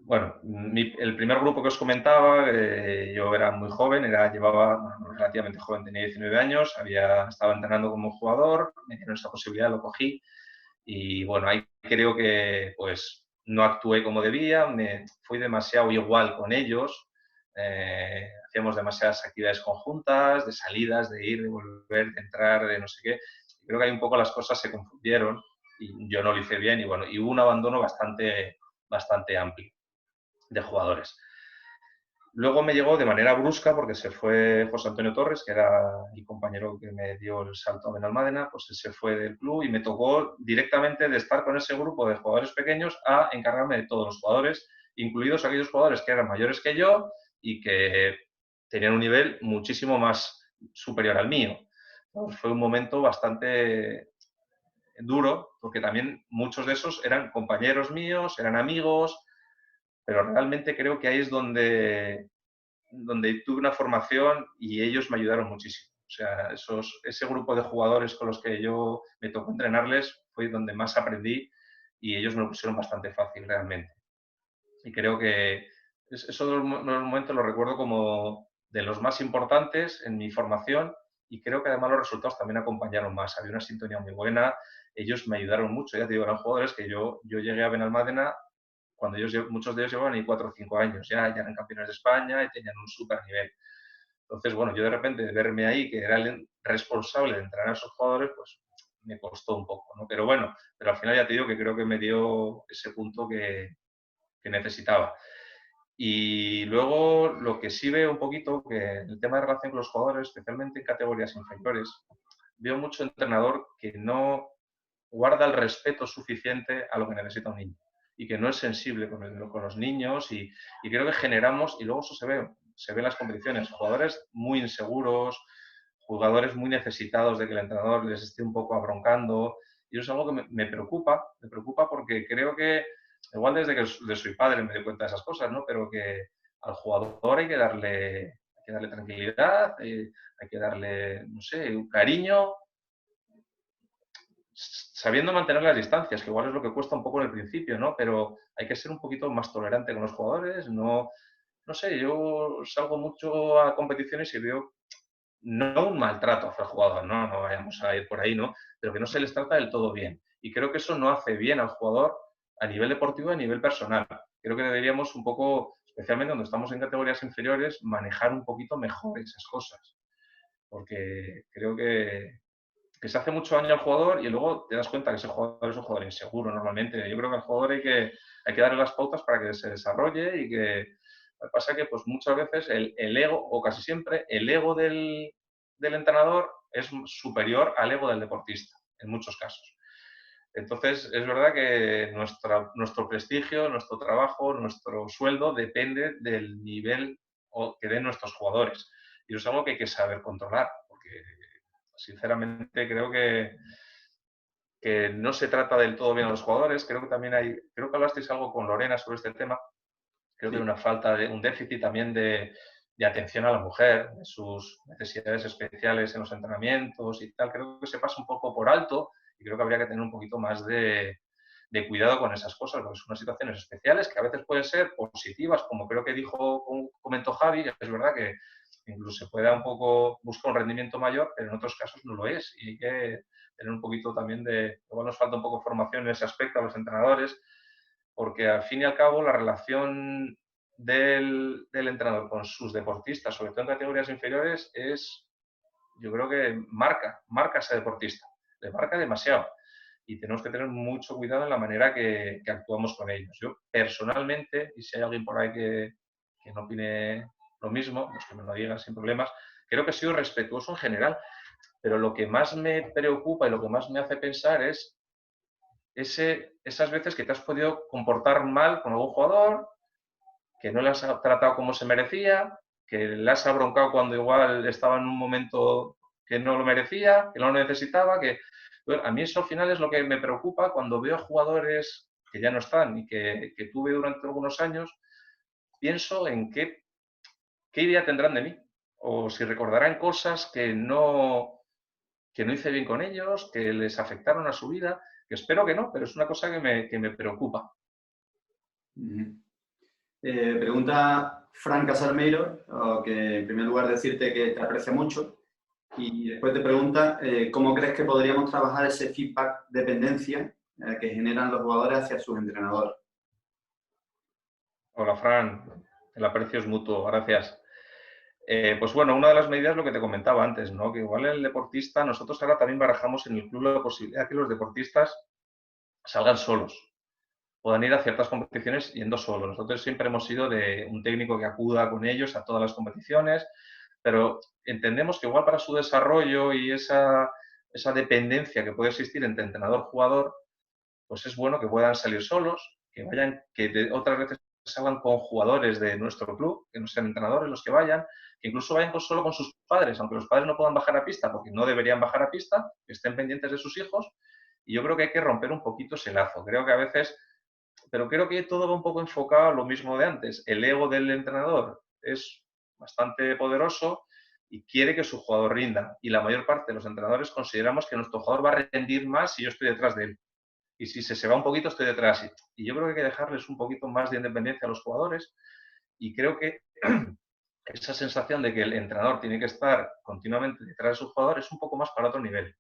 bueno, el primer grupo que os comentaba, yo era muy joven, llevaba relativamente joven, tenía 19 años, estaba entrenando como jugador, me dieron esta posibilidad, lo cogí y bueno, ahí creo que pues no actué como debía, me fui demasiado igual con ellos, hacíamos demasiadas actividades conjuntas, de salidas, de ir, de volver, de entrar, de no sé qué. Creo que ahí un poco las cosas se confundieron y yo no lo hice bien y bueno, y hubo un abandono bastante amplio de jugadores. Luego me llegó de manera brusca, porque se fue José Antonio Torres, que era el compañero que me dio el salto a Benalmádena, pues él se fue del club y me tocó directamente de estar con ese grupo de jugadores pequeños a encargarme de todos los jugadores, incluidos aquellos jugadores que eran mayores que yo y que tenían un nivel muchísimo más superior al mío. Entonces, fue un momento bastante duro, porque también muchos de esos eran compañeros míos, eran amigos, pero realmente creo que ahí es donde tuve una formación y ellos me ayudaron muchísimo. O sea, ese grupo de jugadores con los que yo me tocó entrenarles fue donde más aprendí y ellos me lo pusieron bastante fácil realmente. Y creo que esos momentos los recuerdo como de los más importantes en mi formación y creo que además los resultados también acompañaron más. Había una sintonía muy buena, ellos me ayudaron mucho. Ya te digo, eran jugadores que yo llegué a Benalmádena cuando muchos de ellos llevaban ahí 4 o 5 años, ya eran campeones de España y tenían un súper nivel. Entonces, bueno, yo de repente de verme ahí, que era el responsable de entrenar a esos jugadores, pues me costó un poco, ¿no? Pero bueno, al final ya te digo que creo que me dio ese punto que necesitaba. Y luego lo que sí veo un poquito, que el tema de relación con los jugadores, especialmente en categorías inferiores, veo mucho entrenador que no guarda el respeto suficiente a lo que necesita un niño y que no es sensible con los niños y creo que generamos, y luego eso se ve en las competiciones, jugadores muy inseguros, jugadores muy necesitados de que el entrenador les esté un poco abroncando y eso es algo que me preocupa porque creo que, igual desde que soy padre me doy cuenta de esas cosas, ¿no? Pero que al jugador hay que darle tranquilidad, hay que darle, no sé, un cariño, sabiendo mantener las distancias, que igual es lo que cuesta un poco en el principio, ¿no? Pero hay que ser un poquito más tolerante con los jugadores, no sé, yo salgo mucho a competiciones y veo no un maltrato hacia el jugador, no vayamos a ir por ahí, ¿no? Pero que no se les trata del todo bien. Y creo que eso no hace bien al jugador a nivel deportivo y a nivel personal. Creo que deberíamos un poco, especialmente cuando estamos en categorías inferiores, manejar un poquito mejor esas cosas. Porque creo que se hace mucho daño al jugador y luego te das cuenta que ese jugador es un jugador inseguro normalmente. Yo creo que al jugador hay que darle las pautas para que se desarrolle y que... Lo que pasa es que pues, muchas veces el ego, o casi siempre, el ego del entrenador es superior al ego del deportista, en muchos casos. Entonces, es verdad que nuestro prestigio, nuestro trabajo, nuestro sueldo depende del nivel que den nuestros jugadores. Y eso es algo que hay que saber controlar, porque sinceramente creo que no se trata del todo bien a los jugadores. Creo que también creo que hablasteis algo con Lorena sobre este tema. Creo que hay una falta un déficit también de atención a la mujer, de sus necesidades especiales en los entrenamientos y tal. Creo que se pasa un poco por alto y creo que habría que tener un poquito más de cuidado con esas cosas, porque son unas situaciones especiales que a veces pueden ser positivas, como creo que comentó Javi, que es verdad que incluso se pueda un poco buscar un rendimiento mayor, pero en otros casos no lo es. Y hay que tener un poquito también igual nos falta un poco de formación en ese aspecto a los entrenadores, porque al fin y al cabo la relación del entrenador con sus deportistas, sobre todo en categorías inferiores, yo creo que marca a ese deportista, le marca demasiado. Y tenemos que tener mucho cuidado en la manera que actuamos con ellos. Yo personalmente, y si hay alguien por ahí que no opine lo mismo, pues que me lo digan sin problemas, creo que he sido respetuoso en general, pero lo que más me preocupa y lo que más me hace pensar es esas veces que te has podido comportar mal con algún jugador, que no le has tratado como se merecía, que le has abroncado cuando igual estaba en un momento que no lo merecía, que no lo necesitaba, Bueno, a mí eso al final es lo que me preocupa cuando veo jugadores que ya no están y que tuve durante algunos años, pienso en qué idea tendrán de mí, o si recordarán cosas que no hice bien con ellos, que les afectaron a su vida, que espero que no, pero es una cosa que me preocupa. Pregunta Fran Casarmeiro, que en primer lugar decirte que te aprecia mucho, y después te pregunta cómo crees que podríamos trabajar ese feedback dependencia que generan los jugadores hacia sus entrenadores. Hola, Fran. El aprecio es mutuo. Gracias. Pues bueno, una de las medidas es lo que te comentaba antes, ¿no? Que igual el deportista, nosotros ahora también barajamos en el club la posibilidad de que los deportistas salgan solos, puedan ir a ciertas competiciones yendo solos. Nosotros siempre hemos sido de un técnico que acuda con ellos a todas las competiciones, pero entendemos que igual para su desarrollo y esa dependencia que puede existir entre entrenador-jugador, pues es bueno que puedan salir solos, que vayan, otras veces salgan con jugadores de nuestro club, que no sean entrenadores los que vayan, que incluso vayan solo con sus padres, aunque los padres no puedan bajar a pista, porque no deberían bajar a pista, que estén pendientes de sus hijos. Y yo creo que hay que romper un poquito ese lazo. Creo que a veces, pero creo que todo va un poco enfocado a lo mismo de antes. El ego del entrenador es bastante poderoso y quiere que su jugador rinda. Y la mayor parte de los entrenadores consideramos que nuestro jugador va a rendir más si yo estoy detrás de él. Y si se va un poquito, estoy detrás. Y yo creo que hay que dejarles un poquito más de independencia a los jugadores. Y creo que esa sensación de que el entrenador tiene que estar continuamente detrás de su jugador es un poco más para otro nivel.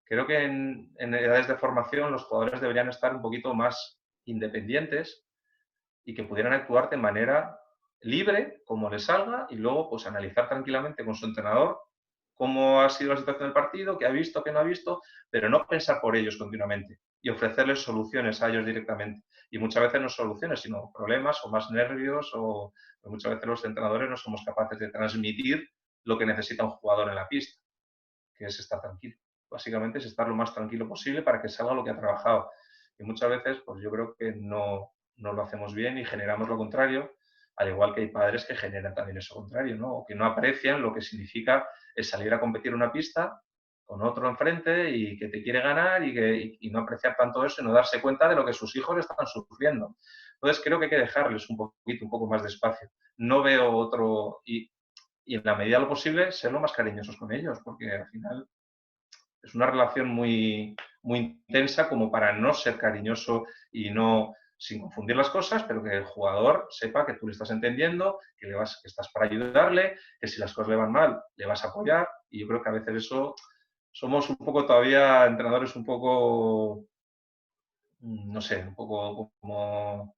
Creo que en edades de formación los jugadores deberían estar un poquito más independientes y que pudieran actuar de manera libre, como les salga, y luego pues analizar tranquilamente con su entrenador cómo ha sido la situación del partido, qué ha visto, qué no ha visto, pero no pensar por ellos continuamente y ofrecerles soluciones a ellos directamente. Y muchas veces no soluciones, sino problemas o más nervios, o muchas veces los entrenadores no somos capaces de transmitir lo que necesita un jugador en la pista, que es estar tranquilo. Básicamente es estar lo más tranquilo posible para que salga lo que ha trabajado. Y muchas veces, pues yo creo que no lo hacemos bien y generamos lo contrario, al igual que hay padres que generan también eso contrario, ¿no? O que no aprecian lo que significa el salir a competir una pista con otro enfrente y que te quiere ganar y no apreciar tanto eso y no darse cuenta de lo que sus hijos están sufriendo. Entonces creo que hay que dejarles un poco más de espacio. No veo otro... Y en la medida de lo posible, ser lo más cariñosos con ellos, porque al final es una relación muy, muy intensa como para no ser cariñoso y no, sin confundir las cosas, pero que el jugador sepa que tú le estás entendiendo, que estás para ayudarle, que si las cosas le van mal, le vas a apoyar. Y yo creo que a veces eso, somos un poco todavía entrenadores un poco, no sé, un poco como,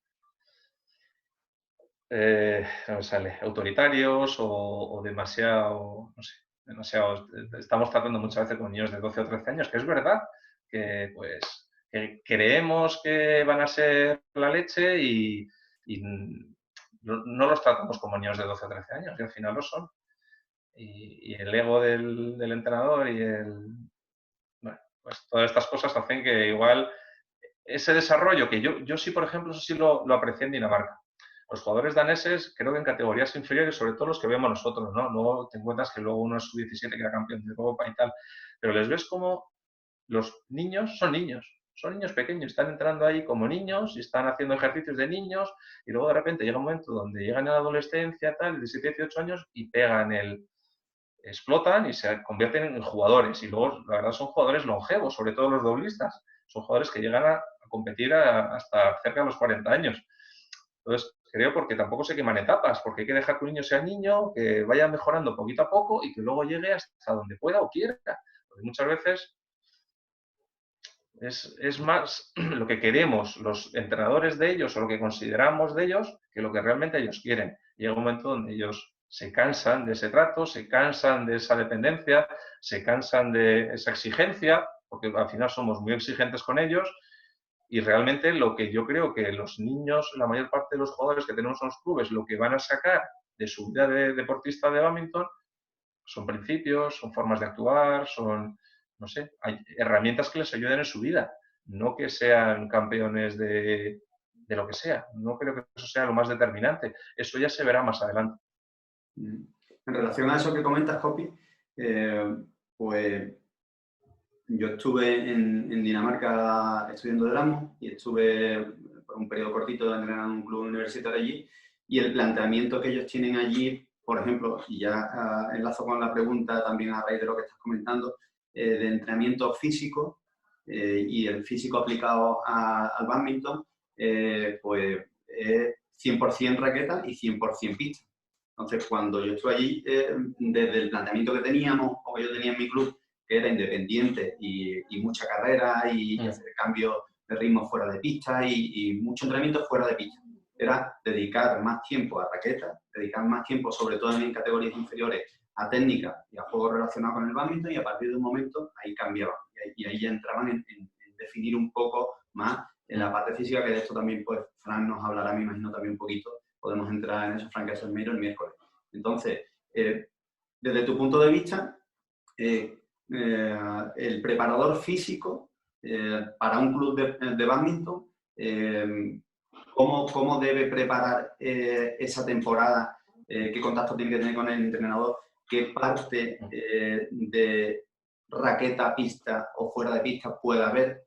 no me sale, autoritarios o demasiado, no sé, demasiado. Estamos tratando muchas veces con niños de 12 o 13 años, que es verdad que pues que creemos que van a ser la leche y no los tratamos como niños de 12 o 13 años, y al final lo son. Y el ego del entrenador y bueno, pues todas estas cosas hacen que igual ese desarrollo que yo sí, por ejemplo, eso sí lo aprecié en Dinamarca. Los jugadores daneses, creo que en categorías inferiores, sobre todo los que vemos nosotros, ¿no? Luego te encuentras que luego uno es sub-17 que era campeón de Europa y tal, pero les ves como los niños son niños pequeños, están entrando ahí como niños y están haciendo ejercicios de niños y luego de repente llega un momento donde llegan a la adolescencia, tal, de 17, 18 años y explotan y se convierten en jugadores y luego la verdad son jugadores longevos, sobre todo los doblistas, son jugadores que llegan a competir hasta cerca de los 40 años. Entonces, creo porque tampoco se queman etapas, porque hay que dejar que un niño sea niño, que vaya mejorando poquito a poco y que luego llegue hasta donde pueda o quiera. Porque muchas veces es más lo que queremos los entrenadores de ellos o lo que consideramos de ellos que lo que realmente ellos quieren. Llega un momento donde ellos se cansan de ese trato, se cansan de esa dependencia, se cansan de esa exigencia, porque al final somos muy exigentes con ellos y realmente lo que yo creo que los niños, la mayor parte de los jugadores que tenemos en los clubes, lo que van a sacar de su vida de deportista de bádminton son principios, son formas de actuar, son, no sé, hay herramientas que les ayuden en su vida, no que sean campeones de lo que sea. No creo que eso sea lo más determinante. Eso ya se verá más adelante. En relación a eso que comentas, Copi, pues yo estuve en Dinamarca estudiando de Erasmus y estuve por un periodo cortito entrenando en un club universitario allí y el planteamiento que ellos tienen allí, por ejemplo, y ya enlazo con la pregunta también a raíz de lo que estás comentando, de entrenamiento físico y el físico aplicado al bádminton, pues es 100% raqueta y 100% pista. Entonces, cuando yo estuve allí, desde el planteamiento que teníamos, o que yo tenía en mi club, que era independiente y mucha carrera y hacer cambio de ritmo fuera de pista y mucho entrenamiento fuera de pista. Era dedicar más tiempo a raqueta, dedicar más tiempo, sobre todo en categorías inferiores, a técnica y a juegos relacionados con el bádminton y a partir de un momento ahí cambiaban. Y ahí ya entraban en definir un poco más en la parte física, que de esto también pues Fran nos hablará, me imagino, también un poquito. Podemos entrar en eso, Fran, que es el miércoles. Entonces, desde tu punto de vista, el preparador físico para un club de bádminton, ¿cómo debe preparar esa temporada? ¿Qué contacto tiene que tener con el entrenador? ¿Qué parte de raqueta, pista o fuera de pista puede haber?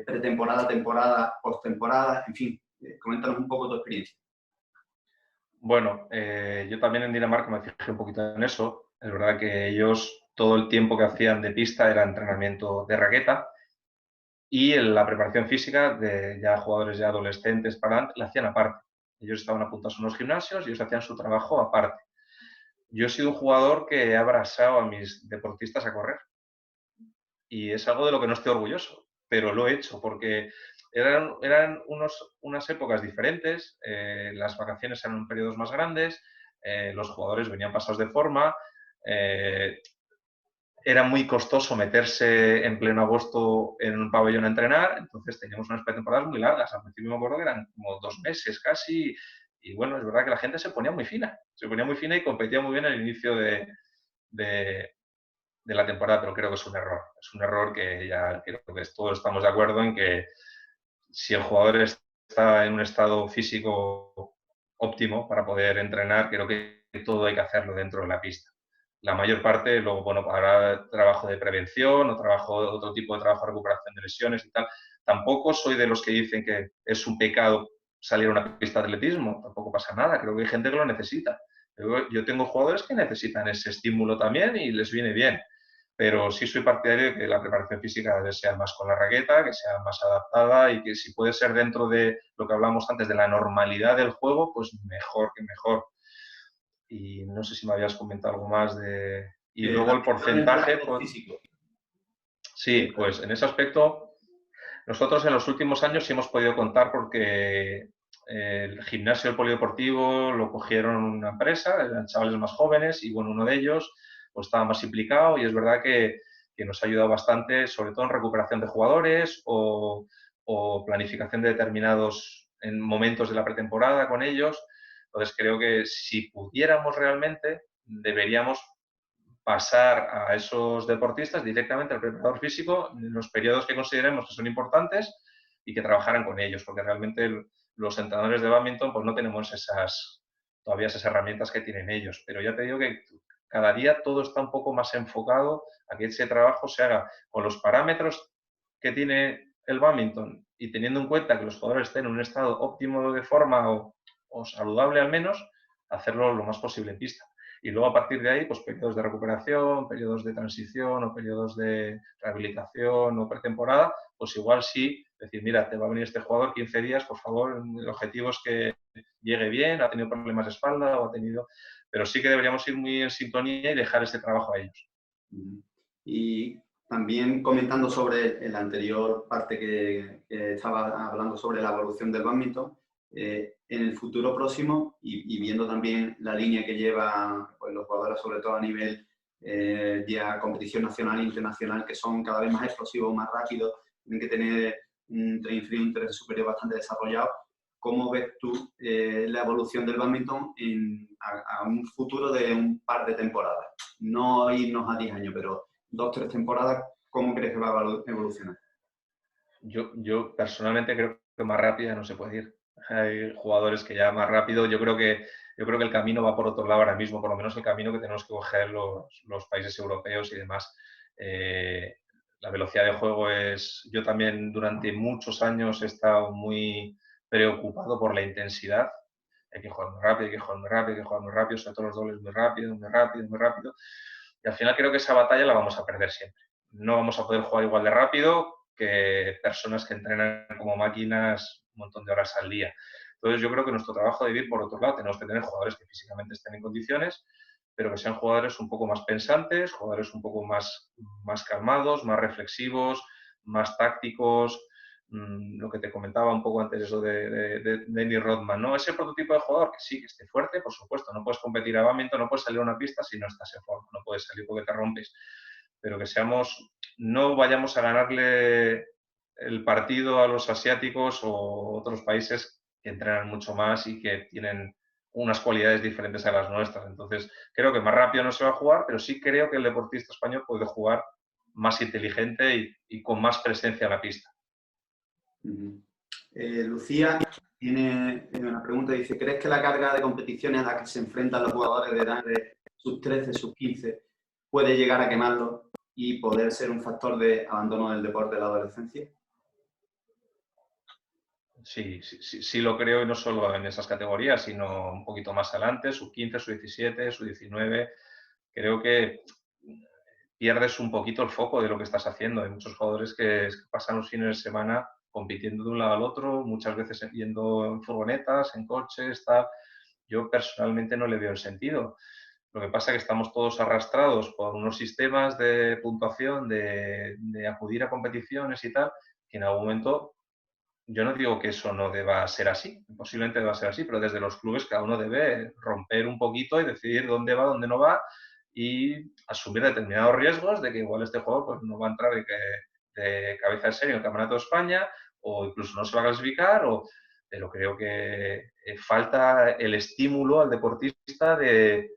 Pretemporada, temporada, postemporada, en fin, coméntanos un poco tu experiencia. Bueno, yo también en Dinamarca me fijé un poquito en eso. Es verdad que ellos todo el tiempo que hacían de pista era entrenamiento de raqueta y la preparación física de ya jugadores ya adolescentes para adelante la hacían aparte. Ellos estaban apuntados en los gimnasios y ellos hacían su trabajo aparte. Yo he sido un jugador que he abrazado a mis deportistas a correr y es algo de lo que no estoy orgulloso, pero lo he hecho porque eran unas épocas diferentes, las vacaciones eran periodos más grandes, los jugadores venían pasados de forma, era muy costoso meterse en pleno agosto en un pabellón a entrenar, entonces teníamos unas pretemporadas muy largas. Al principio me acuerdo que eran como 2 meses casi, y bueno, es verdad que la gente se ponía muy fina y competía muy bien al inicio de la temporada, pero creo que es un error. Es un error que ya creo que todos estamos de acuerdo en que si el jugador está en un estado físico óptimo para poder entrenar, creo que todo hay que hacerlo dentro de la pista. La mayor parte, luego, bueno, habrá trabajo de prevención o otro tipo de trabajo de recuperación de lesiones y tal. Tampoco soy de los que dicen que es un pecado salir a una pista de atletismo, tampoco pasa nada, creo que hay gente que lo necesita. Yo tengo jugadores que necesitan ese estímulo también y les viene bien. pero sí soy partidario de que la preparación física debe ser más con la raqueta, que sea más adaptada y que si puede ser dentro de lo que hablamos antes de la normalidad del juego, pues mejor que mejor. Y no sé si me habías comentado algo más de... Y luego el porcentaje... Pues, físico. sí, pues en ese aspecto, nosotros en los últimos años sí hemos podido contar porque el gimnasio del polideportivo lo cogieron una empresa, eran chavales más jóvenes y bueno, uno de ellos pues estaba más implicado y es verdad que nos ha ayudado bastante, sobre todo en recuperación de jugadores o planificación de determinados en momentos de la pretemporada con ellos. Entonces creo que si pudiéramos realmente, deberíamos pasar a esos deportistas directamente al preparador físico en los periodos que consideremos que son importantes y que trabajaran con ellos, porque realmente los entrenadores de bádminton pues no tenemos todavía esas herramientas que tienen ellos. Pero ya te digo que cada día todo está un poco más enfocado a que ese trabajo se haga con los parámetros que tiene el bádminton y teniendo en cuenta que los jugadores estén en un estado óptimo de forma o saludable al menos, hacerlo lo más posible en pista. Y luego a partir de ahí, pues periodos de recuperación, periodos de transición o periodos de rehabilitación o pretemporada, pues igual sí, decir, mira, te va a venir este jugador 15 días, por favor, el objetivo es que llegue bien, ha tenido problemas de espalda o ha tenido... Pero sí que deberíamos ir muy en sintonía y dejar ese trabajo a ellos. Y también comentando sobre la anterior parte que estaba hablando sobre la evolución del bádminton, en el futuro próximo y viendo también la línea que llevan pues, los jugadores, sobre todo a nivel ya competición nacional e internacional, que son cada vez más explosivos, más rápidos, tienen que tener un tren inferior y un tren superior bastante desarrollado. ¿Cómo ves tú la evolución del bádminton a un futuro de un par de temporadas? No irnos a 10 años, pero 2 o 3 temporadas, ¿cómo crees que va a evolucionar? Yo personalmente creo que más rápida no se puede ir. Hay jugadores que ya más rápido, yo creo que el camino va por otro lado ahora mismo, por lo menos el camino que tenemos que coger los países europeos y demás. La velocidad de juego es... Yo también durante muchos años he estado muy preocupado por la intensidad. Hay que jugar muy rápido, hay que jugar muy rápido, hay que jugar muy rápido, sobre todo los dobles muy rápido, muy rápido, muy rápido. Y al final creo que esa batalla la vamos a perder siempre. No vamos a poder jugar igual de rápido que personas que entrenan como máquinas un montón de horas al día. Entonces yo creo que nuestro trabajo debe ir por otro lado. Tenemos que tener jugadores que físicamente estén en condiciones, pero que sean jugadores un poco más pensantes, jugadores un poco más calmados, más reflexivos, más tácticos. Lo que te comentaba un poco antes, eso de Dennis Rodman, ¿no? Ese prototipo de jugador que sí, que esté fuerte, por supuesto, no puedes competir a bádminton, no puedes salir a una pista si no estás en forma, no puedes salir porque te rompes, pero que no vayamos a ganarle el partido a los asiáticos o otros países que entrenan mucho más y que tienen unas cualidades diferentes a las nuestras. Entonces, creo que más rápido no se va a jugar, pero sí creo que el deportista español puede jugar más inteligente y con más presencia en la pista. Lucía tiene una pregunta, dice, ¿crees que la carga de competiciones a las que se enfrentan los jugadores de edad de sub 13, sub 15 puede llegar a quemarlos y poder ser un factor de abandono del deporte de la adolescencia? Sí lo creo, y no solo en esas categorías, sino un poquito más adelante, sub 15, sub 17, sub 19. Creo que pierdes un poquito el foco de lo que estás haciendo. Hay muchos jugadores que pasan los fines de semana compitiendo de un lado al otro, muchas veces yendo en furgonetas, en coches, tal. Yo personalmente no le veo el sentido. Lo que pasa es que estamos todos arrastrados por unos sistemas de puntuación, de acudir a competiciones y tal, que en algún momento, yo no digo que eso no deba ser así, posiblemente deba ser así, pero desde los clubes cada uno debe romper un poquito y decidir dónde va, dónde no va y asumir determinados riesgos de que igual este juego pues, no va a entrar de cabeza de serie en el Campeonato de España o incluso no se va a clasificar, pero creo que falta el estímulo al deportista de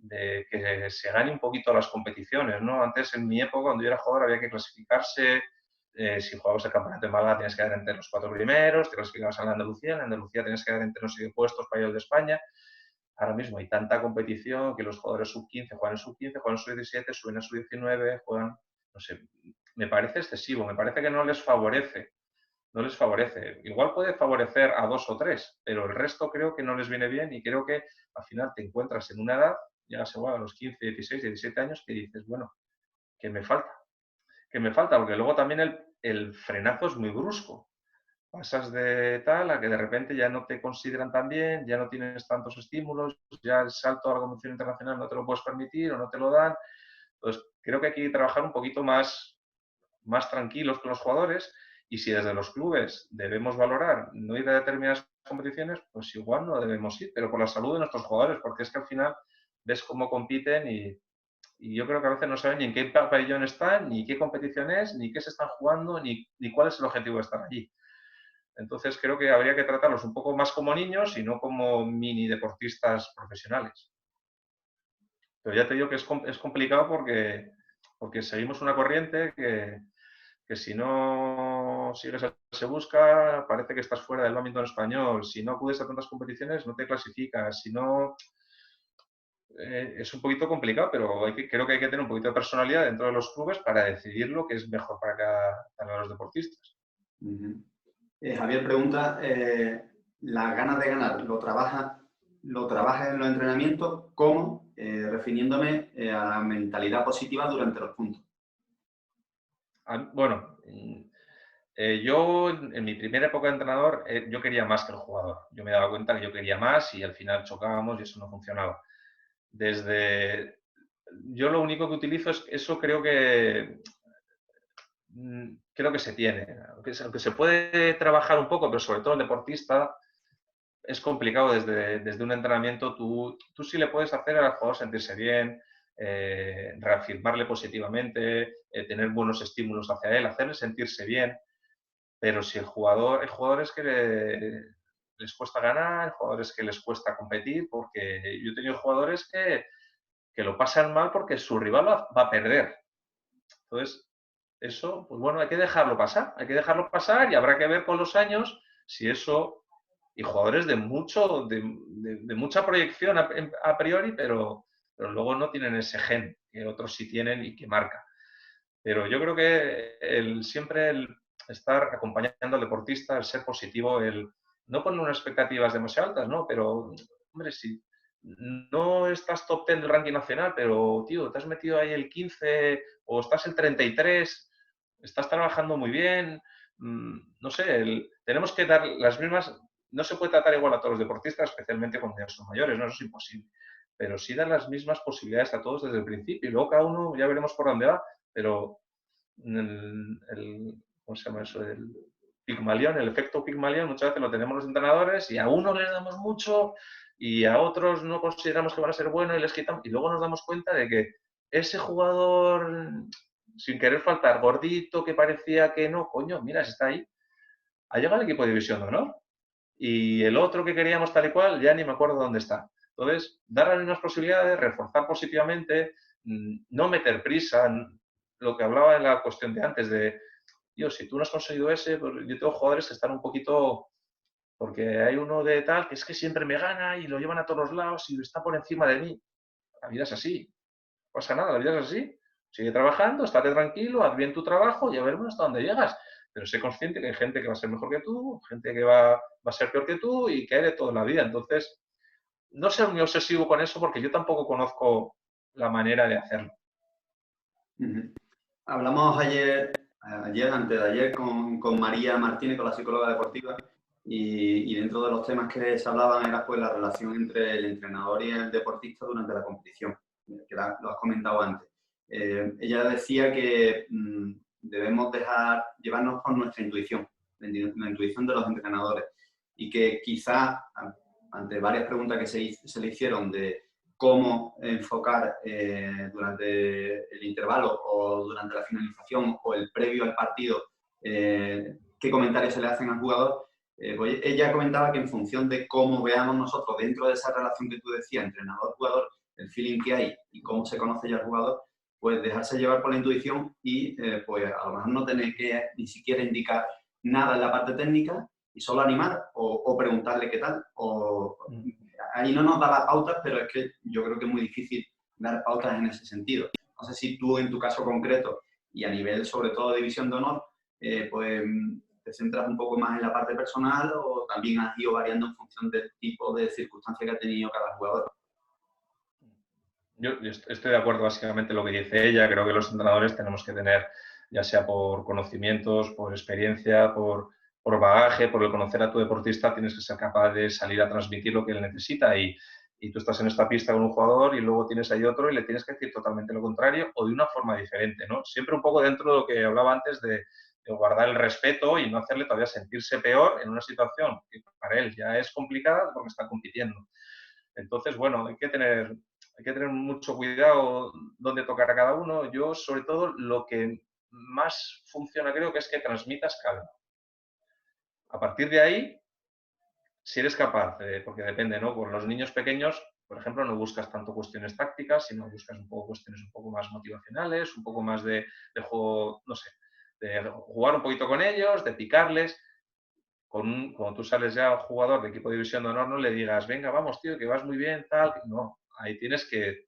que se gane un poquito las competiciones, ¿no? Antes, en mi época, cuando yo era jugador, había que clasificarse. Si jugabas el campeonato de Málaga, tienes que quedar entre los 4 primeros, te clasificabas en Andalucía tienes que quedar entre no sé qué puestos para ir al de España. Ahora mismo hay tanta competición que los jugadores sub-15 juegan en sub-15, juegan en sub-17, suben a sub-19, juegan, no sé, me parece excesivo, me parece que no les favorece. No les favorece. Igual puede favorecer a 2 o 3, pero el resto creo que no les viene bien y creo que al final te encuentras en una edad, llegas igual a los 15, 16, 17 años, que dices, bueno, que me falta. Que me falta, porque luego también el frenazo es muy brusco. Pasas de tal a que de repente ya no te consideran tan bien, ya no tienes tantos estímulos, ya el salto a la competición internacional no te lo puedes permitir o no te lo dan. Entonces, creo que hay que trabajar un poquito más tranquilos con los jugadores, y si desde los clubes debemos valorar no ir a determinadas competiciones, pues igual no debemos ir, pero por la salud de nuestros jugadores, porque es que al final ves cómo compiten y yo creo que a veces no saben ni en qué pabellón están, ni qué competición es, ni qué se están jugando, ni cuál es el objetivo de estar allí. Entonces creo que habría que tratarlos un poco más como niños y no como mini deportistas profesionales. Pero ya te digo que es complicado porque seguimos una corriente que si no sigues a Se Busca, parece que estás fuera del bádminton español. Si no acudes a tantas competiciones, no te clasificas. Si no... es un poquito complicado, pero creo que hay que tener un poquito de personalidad dentro de los clubes para decidir lo que es mejor para los deportistas. Javier pregunta, las ganas de ganar, ¿lo trabajas en los entrenamientos? ¿Cómo? Refiriéndome a la mentalidad positiva durante los puntos. Bueno, yo en mi primera época de entrenador, yo quería más que el jugador. Yo me daba cuenta que yo quería más y al final chocábamos y eso no funcionaba. Yo lo único que utilizo es eso, creo que se tiene. Aunque se puede trabajar un poco, pero sobre todo el deportista es complicado desde un entrenamiento. Tú sí le puedes hacer al jugador sentirse bien, reafirmarle positivamente, tener buenos estímulos hacia él, hacerle sentirse bien. Pero si hay jugadores que les cuesta ganar, jugadores que les cuesta competir, porque yo he tenido jugadores que lo pasan mal porque su rival va a perder. Entonces, eso, pues bueno, hay que dejarlo pasar y habrá que ver con los años si eso, y jugadores de mucha proyección a priori, pero luego no tienen ese gen que otros sí tienen y que marca. Pero yo creo que siempre el estar acompañando al deportista, el ser positivo, el no poner unas expectativas demasiado altas, ¿no? Pero, hombre, si no estás top 10 del ranking nacional, pero, tío, te has metido ahí el 15 o estás el 33, estás trabajando muy bien, no sé, tenemos que dar las mismas, no se puede tratar igual a todos los deportistas, especialmente cuando ya son mayores, ¿no? Eso es imposible. Pero sí dar las mismas posibilidades a todos desde el principio y luego cada uno ya veremos por dónde va, pero ¿cómo se llama eso? El Pigmalión, el efecto Pigmalión, muchas veces lo tenemos los entrenadores y a unos les damos mucho y a otros no consideramos que van a ser buenos y les quitamos. Y luego nos damos cuenta de que ese jugador, sin querer faltar, gordito, que parecía que no, coño, mira, está ahí, ha llegado al equipo de división de honor. Y el otro que queríamos tal y cual, ya ni me acuerdo dónde está. Entonces, dar las mismas posibilidades, reforzar positivamente, no meter prisa. Lo que hablaba en la cuestión de antes de, tío, si tú no has conseguido ese, pues yo tengo jugadores que están un poquito, porque hay uno de tal que es que siempre me gana y lo llevan a todos los lados y está por encima de mí. La vida es así, no pasa nada, la vida es así. Sigue trabajando, estate tranquilo, haz bien tu trabajo y a ver hasta dónde llegas. Pero sé consciente que hay gente que va a ser mejor que tú, gente que va a ser peor que tú y que hay de toda la vida. Entonces, no ser muy obsesivo con eso porque yo tampoco conozco la manera de hacerlo. Hablamos antes de ayer, con María Martínez, con la psicóloga deportiva, y dentro de los temas que se hablaban era pues la relación entre el entrenador y el deportista durante la competición, que lo has comentado antes. Ella decía que debemos llevarnos por nuestra intuición, la intuición de los entrenadores, y que quizás ante varias preguntas que se le hicieron de cómo enfocar durante el intervalo o durante la finalización o el previo al partido, qué comentarios se le hacen al jugador, pues ella comentaba que en función de cómo veamos nosotros dentro de esa relación que tú decías, entrenador-jugador, el feeling que hay y cómo se conoce ya el jugador, pues dejarse llevar por la intuición y pues a lo mejor no tener que ni siquiera indicar nada en la parte técnica y solo animar o preguntarle qué tal. Ahí no nos da las pautas, pero es que yo creo que es muy difícil dar pautas en ese sentido. No sé si tú en tu caso concreto y a nivel sobre todo de división de honor, pues te centras un poco más en la parte personal o también has ido variando en función del tipo de circunstancia que ha tenido cada jugador. Yo estoy de acuerdo básicamente en lo que dice ella. Creo que los entrenadores tenemos que tener, ya sea por conocimientos, por experiencia, por bagaje, por el conocer a tu deportista, tienes que ser capaz de salir a transmitir lo que él necesita. Y tú estás en esta pista con un jugador y luego tienes ahí otro y le tienes que decir totalmente lo contrario o de una forma diferente, ¿no? Siempre un poco dentro de lo que hablaba antes de guardar el respeto y no hacerle todavía sentirse peor en una situación que para él ya es complicada porque está compitiendo. Entonces, bueno, hay que tener mucho cuidado dónde tocar a cada uno. Yo, sobre todo, lo que más funciona creo que es que transmitas calma. A partir de ahí, si eres capaz, porque depende, ¿no? Con los niños pequeños, por ejemplo, no buscas tanto cuestiones tácticas, sino buscas un poco cuestiones un poco más motivacionales, un poco más de juego, no sé, de jugar un poquito con ellos, de picarles. Cuando tú sales ya jugador de equipo de división de honor, no le digas, venga, vamos, tío, que vas muy bien, tal. No, ahí tienes que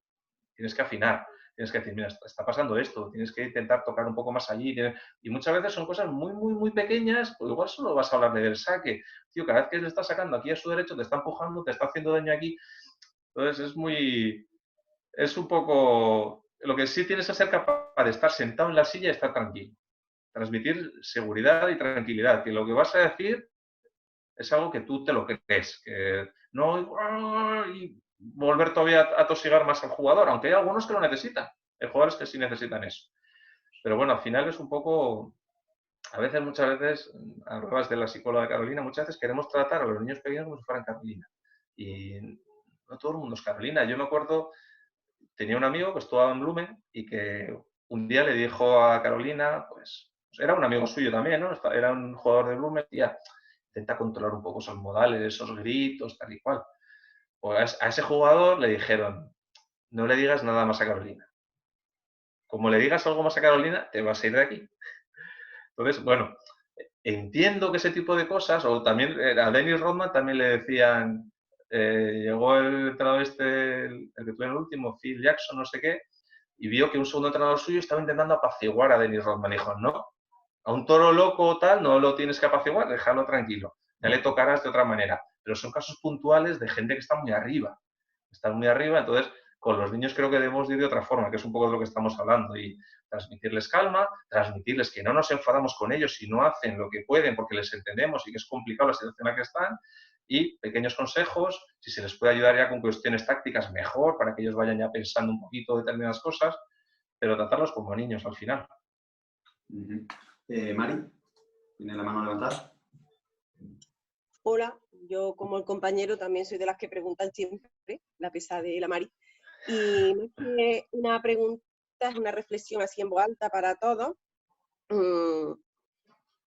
afinar. Tienes que decir, mira, está pasando esto, tienes que intentar tocar un poco más allí. Y muchas veces son cosas muy, muy, muy pequeñas, pues igual solo vas a hablarle del saque. Tío, cada vez que le estás sacando aquí a su derecho, te está empujando, te está haciendo daño aquí. Entonces es un poco, lo que sí tienes que ser capaz de estar sentado en la silla y estar tranquilo. Transmitir seguridad y tranquilidad, que lo que vas a decir es algo que tú te lo crees, que no y volver todavía a tosigar más al jugador, aunque hay algunos que lo necesitan. Hay jugadores que sí necesitan eso. Pero bueno, al final es un poco, muchas veces, hablabas de la psicóloga Carolina, muchas veces queremos tratar a los niños pequeños como si fueran Carolina. Y no todo el mundo es Carolina. Yo me acuerdo, tenía un amigo que estudiaba en Blumen y que un día le dijo a Carolina, pues era un amigo suyo también, ¿no? Era un jugador de Blumen, tía, intenta controlar un poco esos modales, esos gritos, tal y cual. Pues a ese jugador le dijeron, no le digas nada más a Carolina. Como le digas algo más a Carolina, te vas a ir de aquí. Entonces, bueno, entiendo que ese tipo de cosas, o también a Dennis Rodman también le decían, llegó el entrenador el que tuvo en el último, Phil Jackson, no sé qué, y vio que un segundo entrenador suyo estaba intentando apaciguar a Dennis Rodman. Y dijo, no, a un toro loco o tal no lo tienes que apaciguar, déjalo tranquilo. Ya le tocarás de otra manera. Pero son casos puntuales de gente que está muy arriba. Están muy arriba, entonces con los niños creo que debemos ir de otra forma, que es un poco de lo que estamos hablando, y transmitirles calma, transmitirles que no nos enfadamos con ellos si no hacen lo que pueden porque les entendemos y que es complicado la situación en la que están, y pequeños consejos, si se les puede ayudar ya con cuestiones tácticas, mejor, para que ellos vayan ya pensando un poquito determinadas cosas, pero tratarlos como niños al final. Mari, ¿tiene la mano levantada? Hola, yo como el compañero también soy de las que preguntan siempre, la pesada de la Mari. Y más que una pregunta, es una reflexión así en voz alta para todos.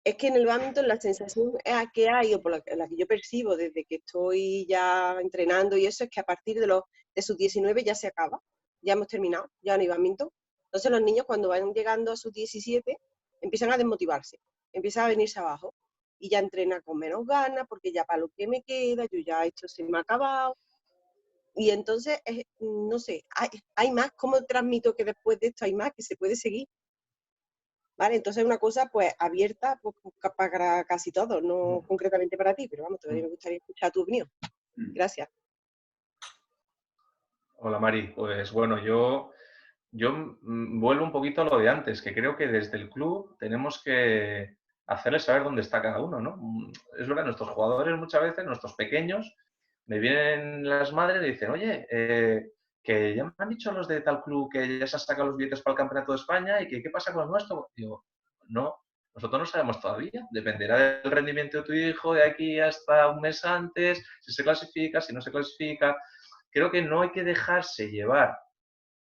Es que en el bádminton la sensación que hay, o por la que yo percibo desde que estoy ya entrenando y eso, es que a partir de sus 19 ya se acaba, ya hemos terminado, ya no hay bádminton. Entonces los niños cuando van llegando a sus 17 empiezan a desmotivarse, empiezan a venirse abajo y ya entrenan con menos ganas porque ya para lo que me queda, yo ya esto se me ha acabado. Y entonces, no sé, hay más, ¿cómo transmito que después de esto hay más, que se puede seguir? ¿Vale? Entonces es una cosa pues abierta pues, para casi todos, no concretamente para ti, pero vamos, todavía me gustaría escuchar tu opinión. Gracias. Hola Mari, pues bueno, yo vuelvo un poquito a lo de antes, que creo que desde el club tenemos que hacerles saber dónde está cada uno, ¿no? Es verdad, nuestros jugadores muchas veces, nuestros pequeños, me vienen las madres y dicen, oye, que ya me han dicho los de tal club que ya se han sacado los billetes para el Campeonato de España y que qué pasa con el nuestro. Digo, no, nosotros no sabemos todavía. Dependerá del rendimiento de tu hijo de aquí hasta un mes antes, si se clasifica, si no se clasifica. Creo que no hay que dejarse llevar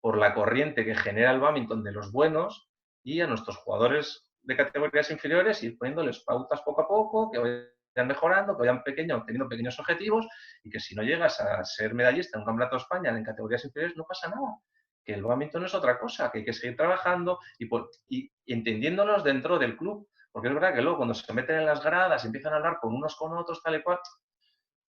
por la corriente que genera el bádminton de los buenos y a nuestros jugadores de categorías inferiores ir poniéndoles pautas poco a poco, que vayan mejorando, que vayan teniendo pequeños objetivos y que si no llegas a ser medallista en un campeonato de España en categorías inferiores no pasa nada, que el bádminton es otra cosa, que hay que seguir trabajando y entendiéndonos dentro del club, porque es verdad que luego cuando se meten en las gradas empiezan a hablar con unos con otros tal y cual.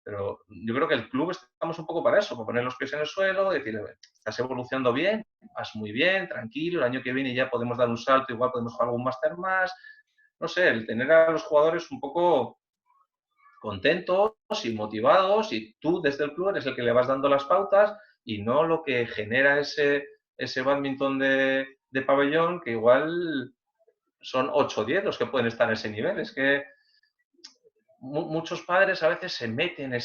Pero yo creo que el club estamos un poco para eso, para poner los pies en el suelo, decir, estás evolucionando bien, vas muy bien, tranquilo, el año que viene ya podemos dar un salto, igual podemos jugar algún máster más. No sé, el tener a los jugadores un poco contentos y motivados y tú desde el club eres el que le vas dando las pautas y no lo que genera ese bádminton de pabellón, que igual son 8 o 10 los que pueden estar en ese nivel. Es que muchos padres a veces se meten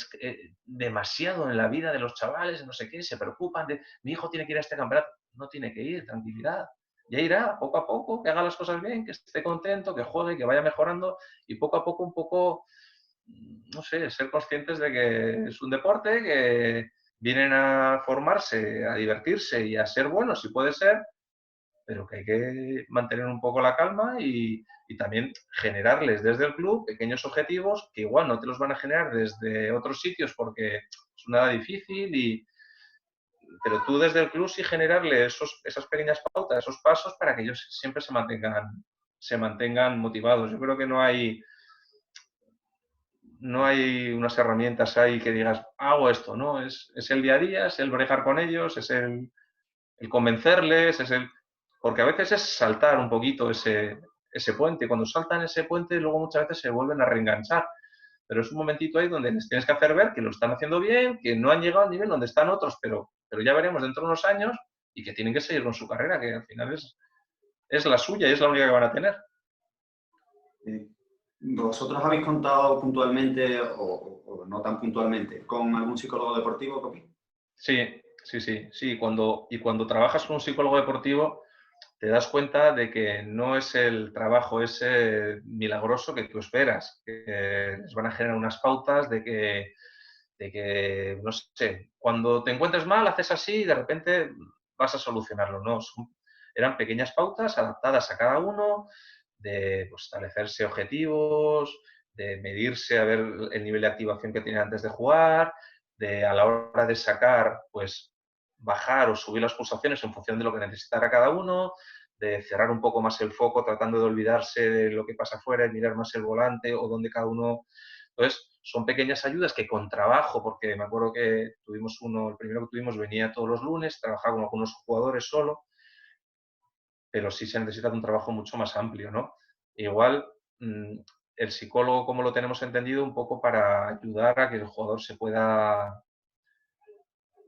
demasiado en la vida de los chavales, no sé qué, se preocupan de mi hijo tiene que ir a este campeonato. No tiene que ir, tranquilidad. Ya irá, poco a poco, que haga las cosas bien, que esté contento, que juegue, que vaya mejorando y poco a poco un poco, no sé, ser conscientes de que es un deporte, que vienen a formarse, a divertirse y a ser buenos, si puede ser, pero que hay que mantener un poco la calma y también generarles desde el club pequeños objetivos que igual no te los van a generar desde otros sitios porque es una edad difícil, pero tú desde el club sí generarle esas pequeñas pautas, esos pasos para que ellos siempre se mantengan motivados. Yo creo que no hay unas herramientas ahí que digas, hago esto, ¿no? Es el día a día, es el bregar con ellos, es el convencerles, porque a veces es saltar un poquito ese puente. Cuando saltan ese puente, luego muchas veces se vuelven a reenganchar. Pero es un momentito ahí donde les tienes que hacer ver que lo están haciendo bien, que no han llegado al nivel donde están otros, pero ya veremos dentro de unos años y que tienen que seguir con su carrera, que al final es la suya y es la única que van a tener. ¿Vosotros habéis contado puntualmente o no tan puntualmente con algún psicólogo deportivo, Copi? Sí. Cuando trabajas con un psicólogo deportivo, te das cuenta de que no es el trabajo ese milagroso que tú esperas, que les van a generar unas pautas de que, no sé, cuando te encuentres mal, haces así y de repente vas a solucionarlo. No, eran pequeñas pautas adaptadas a cada uno, de establecerse objetivos, de medirse a ver el nivel de activación que tiene antes de jugar, de a la hora de sacar, pues bajar o subir las pulsaciones en función de lo que necesitara cada uno, de cerrar un poco más el foco tratando de olvidarse de lo que pasa afuera y mirar más el volante o donde cada uno. Entonces, son pequeñas ayudas que con trabajo, porque me acuerdo que tuvimos el primero que tuvimos venía todos los lunes, trabajaba con algunos jugadores solo, pero sí se necesita un trabajo mucho más amplio, ¿no? Igual, el psicólogo, como lo tenemos entendido, un poco para ayudar a que el jugador se pueda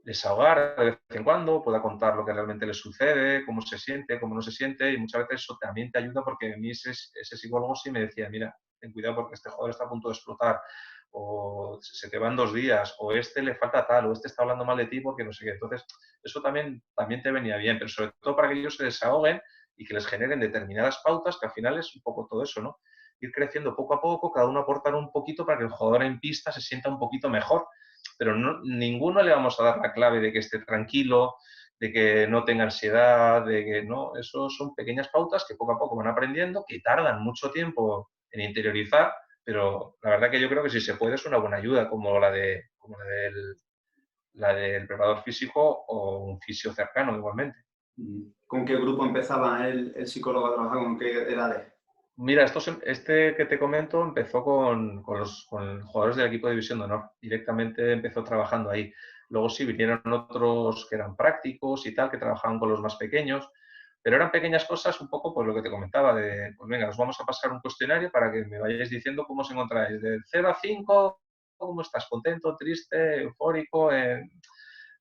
desahogar de vez en cuando, pueda contar lo que realmente le sucede, cómo se siente, cómo no se siente, y muchas veces eso también te ayuda porque a mí ese psicólogo sí me decía, mira, ten cuidado porque este jugador está a punto de explotar, o se te van 2 días, o este le falta tal, o este está hablando mal de ti porque no sé qué. Entonces, eso también te venía bien, pero sobre todo para que ellos se desahoguen y que les generen determinadas pautas, que al final es un poco todo eso, ¿no? Ir creciendo poco a poco, cada uno aportar un poquito para que el jugador en pista se sienta un poquito mejor, pero ninguno le vamos a dar la clave de que esté tranquilo, de que no tenga ansiedad, de que no, eso son pequeñas pautas que poco a poco van aprendiendo, que tardan mucho tiempo en interiorizar, pero la verdad que yo creo que si se puede es una buena ayuda, como la del preparador físico o un fisio cercano igualmente. ¿Con qué grupo empezaba el psicólogo a trabajar? ¿Con qué edades? Mira, este que te comento empezó con jugadores del equipo de División de Honor. Directamente empezó trabajando ahí. Luego sí vinieron otros que eran prácticos y tal, que trabajaban con los más pequeños. Pero eran pequeñas cosas, un poco pues lo que te comentaba, de, pues venga, os vamos a pasar un cuestionario para que me vayáis diciendo cómo os encontráis. Del 0 a 5, ¿cómo estás? ¿Contento, triste, eufórico?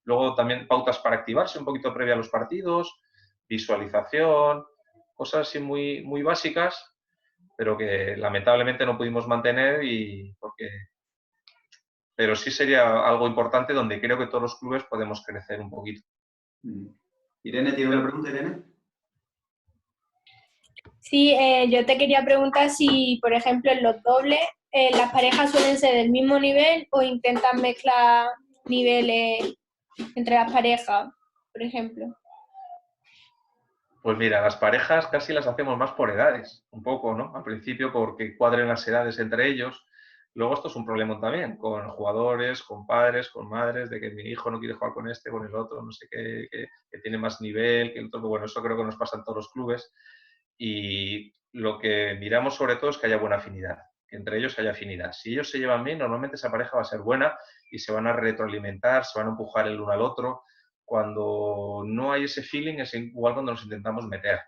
Luego también pautas para activarse un poquito previa a los partidos, visualización, cosas así muy, muy básicas, pero que lamentablemente no pudimos mantener pero sí sería algo importante donde creo que todos los clubes podemos crecer un poquito. Irene, ¿tiene una pregunta, Irene? Sí, yo te quería preguntar si, por ejemplo, en los dobles, las parejas suelen ser del mismo nivel o intentan mezclar niveles entre las parejas, por ejemplo. Pues mira, las parejas casi las hacemos más por edades, un poco, ¿no? Al principio porque cuadren las edades entre ellos. Luego esto es un problema también, con jugadores, con padres, con madres, de que mi hijo no quiere jugar con este, con el otro, no sé qué, que tiene más nivel, que el otro. Bueno, eso creo que nos pasa en todos los clubes. Y lo que miramos sobre todo es que haya buena afinidad, que entre ellos haya afinidad. Si ellos se llevan bien, normalmente esa pareja va a ser buena y se van a retroalimentar, se van a empujar el uno al otro. Cuando no hay ese feeling es igual cuando nos intentamos meter.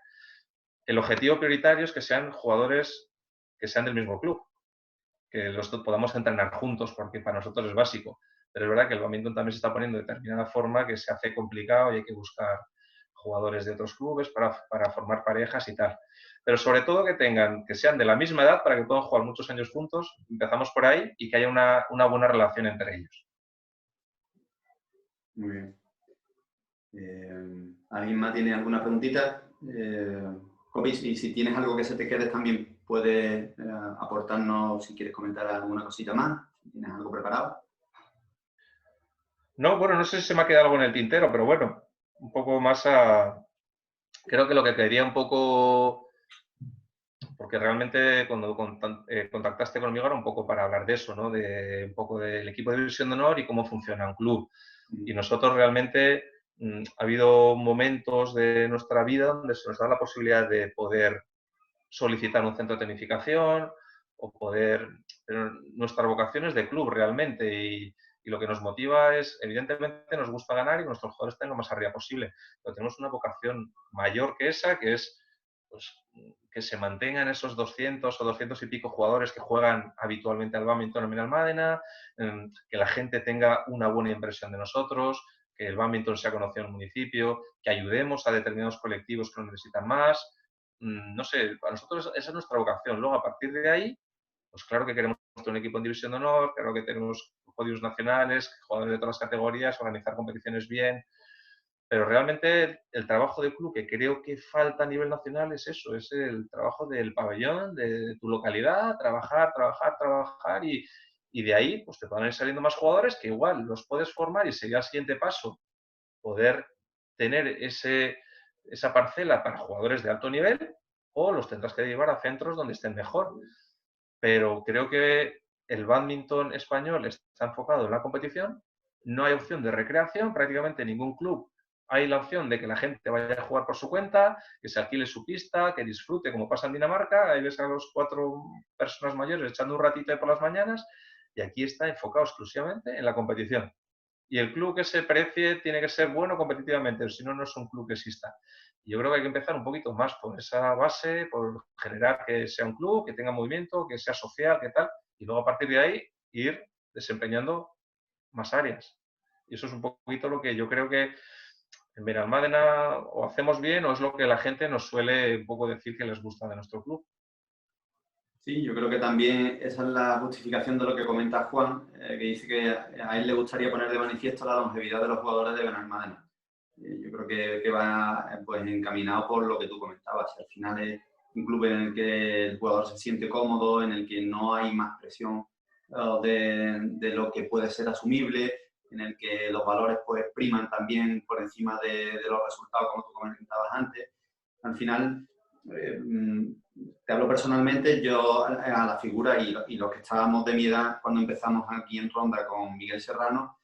El objetivo prioritario es que sean jugadores que sean del mismo club, que los podamos entrenar juntos, porque para nosotros es básico. pero es verdad que el bádminton también se está poniendo de determinada forma que se hace complicado y hay que buscar jugadores de otros clubes para formar parejas y tal. Pero sobre todo que sean de la misma edad para que puedan jugar muchos años juntos, empezamos por ahí, y que haya una buena relación entre ellos. Muy bien. ¿Alguien más tiene alguna preguntita? Copi, y si tienes algo que se te quede también puedes aportarnos, si quieres comentar alguna cosita más, si tienes algo preparado. No, bueno, no sé si se me ha quedado algo en el tintero, pero bueno, un poco más creo que lo que quería un poco, porque realmente cuando contactaste conmigo era un poco para hablar de eso, ¿no? De un poco del equipo de División de Honor y cómo funciona un club. Y nosotros realmente ha habido momentos de nuestra vida donde se nos da la posibilidad de poder solicitar un centro de tecnificación o poder... Pero nuestra vocación es de club realmente, y lo que nos motiva es, evidentemente, nos gusta ganar y que nuestros jugadores estén lo más arriba posible, pero tenemos una vocación mayor que esa, que es pues, que se mantengan esos 200 o 200 y pico jugadores que juegan habitualmente al bádminton en Benalmádena, que la gente tenga una buena impresión de nosotros, que el bádminton sea conocido en el municipio, que ayudemos a determinados colectivos que lo necesitan más. No sé, para nosotros esa es nuestra vocación. Luego, a partir de ahí, pues claro que queremos un equipo en División de Honor, claro que tenemos podios nacionales, jugadores de todas las categorías, organizar competiciones bien, pero realmente el trabajo de club que creo que falta a nivel nacional es eso, es el trabajo del pabellón, de tu localidad, trabajar, y de ahí pues te pueden ir saliendo más jugadores que igual los puedes formar y sería el siguiente paso, poder tener esa parcela para jugadores de alto nivel, o los tendrás que llevar a centros donde estén mejor. Pero creo que el bádminton español está enfocado en la competición, no hay opción de recreación, prácticamente ningún club hay la opción de que la gente vaya a jugar por su cuenta, que se alquile su pista, que disfrute, como pasa en Dinamarca, ahí ves a los 4 personas mayores echando un ratito ahí por las mañanas, y aquí está enfocado exclusivamente en la competición. Y el club que se precie tiene que ser bueno competitivamente, si no, no es un club que exista. Y yo creo que hay que empezar un poquito más por esa base, por generar que sea un club, que tenga movimiento, que sea social, que tal, y luego a partir de ahí ir desempeñando más áreas. Y eso es un poquito lo que yo creo que en Benalmádena o hacemos bien, o es lo que la gente nos suele un poco decir que les gusta de nuestro club. Sí, yo creo que también esa es la justificación de lo que comenta Juan, que dice que a él le gustaría poner de manifiesto la longevidad de los jugadores de Benalmádena. Yo creo que va pues, encaminado por lo que tú comentabas. Al final es un club en el que el jugador se siente cómodo, en el que no hay más presión de lo que puede ser asumible, en el que los valores pues, priman también por encima de los resultados, como tú comentabas antes. Al final, te hablo personalmente, yo a la figura y los que estábamos de mi edad cuando empezamos aquí en Ronda con Miguel Serrano,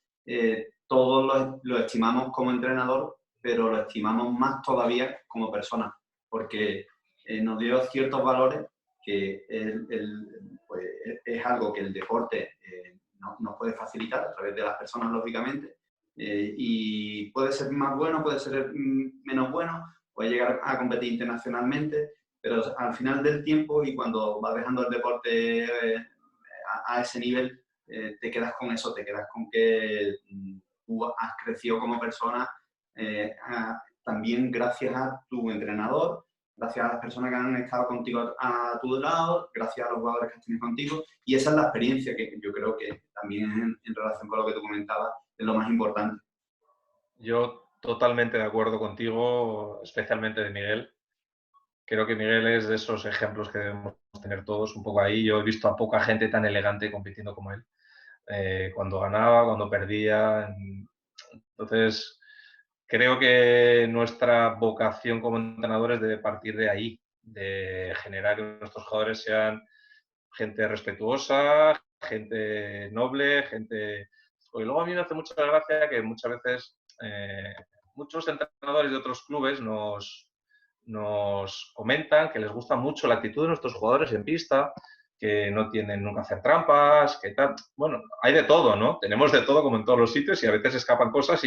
todos lo estimamos como entrenador, pero lo estimamos más todavía como persona, porque nos dio ciertos valores que pues, es algo que el deporte nos puede facilitar a través de las personas, lógicamente, y puede ser más bueno, puede ser menos bueno, puede llegar a competir internacionalmente, pero al final del tiempo y cuando vas dejando el deporte a ese nivel, te quedas con eso, te quedas con que tú has crecido como persona también gracias a tu entrenador, gracias a las personas que han estado contigo a tu lado, gracias a los jugadores que has tenido contigo, y esa es la experiencia que yo creo que también en relación con lo que tú comentabas es lo más importante. Yo totalmente de acuerdo contigo, especialmente de Miguel. Creo que Miguel es de esos ejemplos que debemos tener todos un poco ahí. Yo he visto a poca gente tan elegante compitiendo como él. Cuando ganaba, cuando perdía. Entonces, creo que nuestra vocación como entrenadores debe partir de ahí, de generar que nuestros jugadores sean gente respetuosa, gente noble, gente... Porque luego a mí me hace mucha gracia que muchas veces muchos entrenadores de otros clubes nos comentan que les gusta mucho la actitud de nuestros jugadores en pista, que no tienen nunca hacer trampas, que tal. Bueno, hay de todo, ¿no? Tenemos de todo como en todos los sitios y a veces escapan cosas,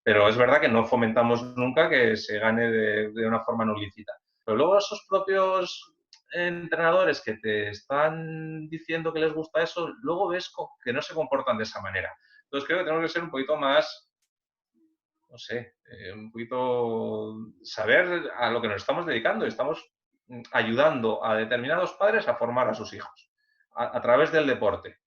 pero es verdad que no fomentamos nunca que se gane de una forma no lícita. Pero luego esos propios entrenadores que te están diciendo que les gusta eso, luego ves que no se comportan de esa manera. Entonces creo que tenemos que ser un poquito más, no sé, un poquito saber a lo que nos estamos dedicando. Estamos ayudando a determinados padres a formar a sus hijos a través del deporte.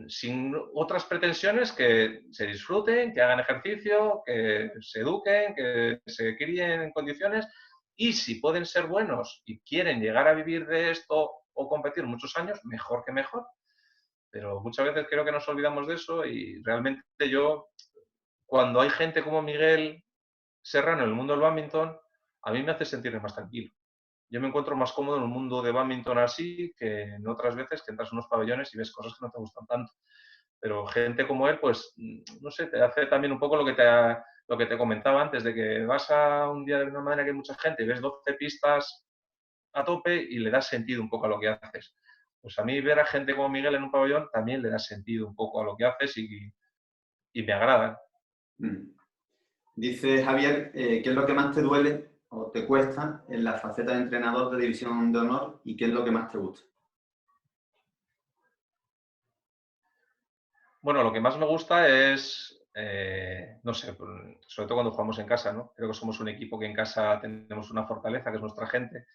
Sin otras pretensiones que se disfruten, que hagan ejercicio, que se eduquen, que se críen en condiciones y si pueden ser buenos y quieren llegar a vivir de esto o competir muchos años, mejor que mejor. Pero muchas veces creo que nos olvidamos de eso y realmente yo, cuando hay gente como Miguel Serrano en el mundo del bádminton, a mí me hace sentirme más tranquilo. Yo me encuentro más cómodo en un mundo de bádminton así que en otras veces que entras en unos pabellones y ves cosas que no te gustan tanto. Pero gente como él, pues, no sé, te hace también un poco lo que te comentaba antes, de que vas a un día de una manera que hay mucha gente y ves 12 pistas a tope y le das sentido un poco a lo que haces. Pues a mí ver a gente como Miguel en un pabellón también le da sentido un poco a lo que haces y me agrada. Dice Javier, ¿qué es lo que más te duele o te cuesta en la faceta de entrenador de División de Honor y qué es lo que más te gusta? Bueno, lo que más me gusta es, no sé, sobre todo cuando jugamos en casa, ¿no? Creo que somos un equipo que en casa tenemos una fortaleza, que es nuestra gente,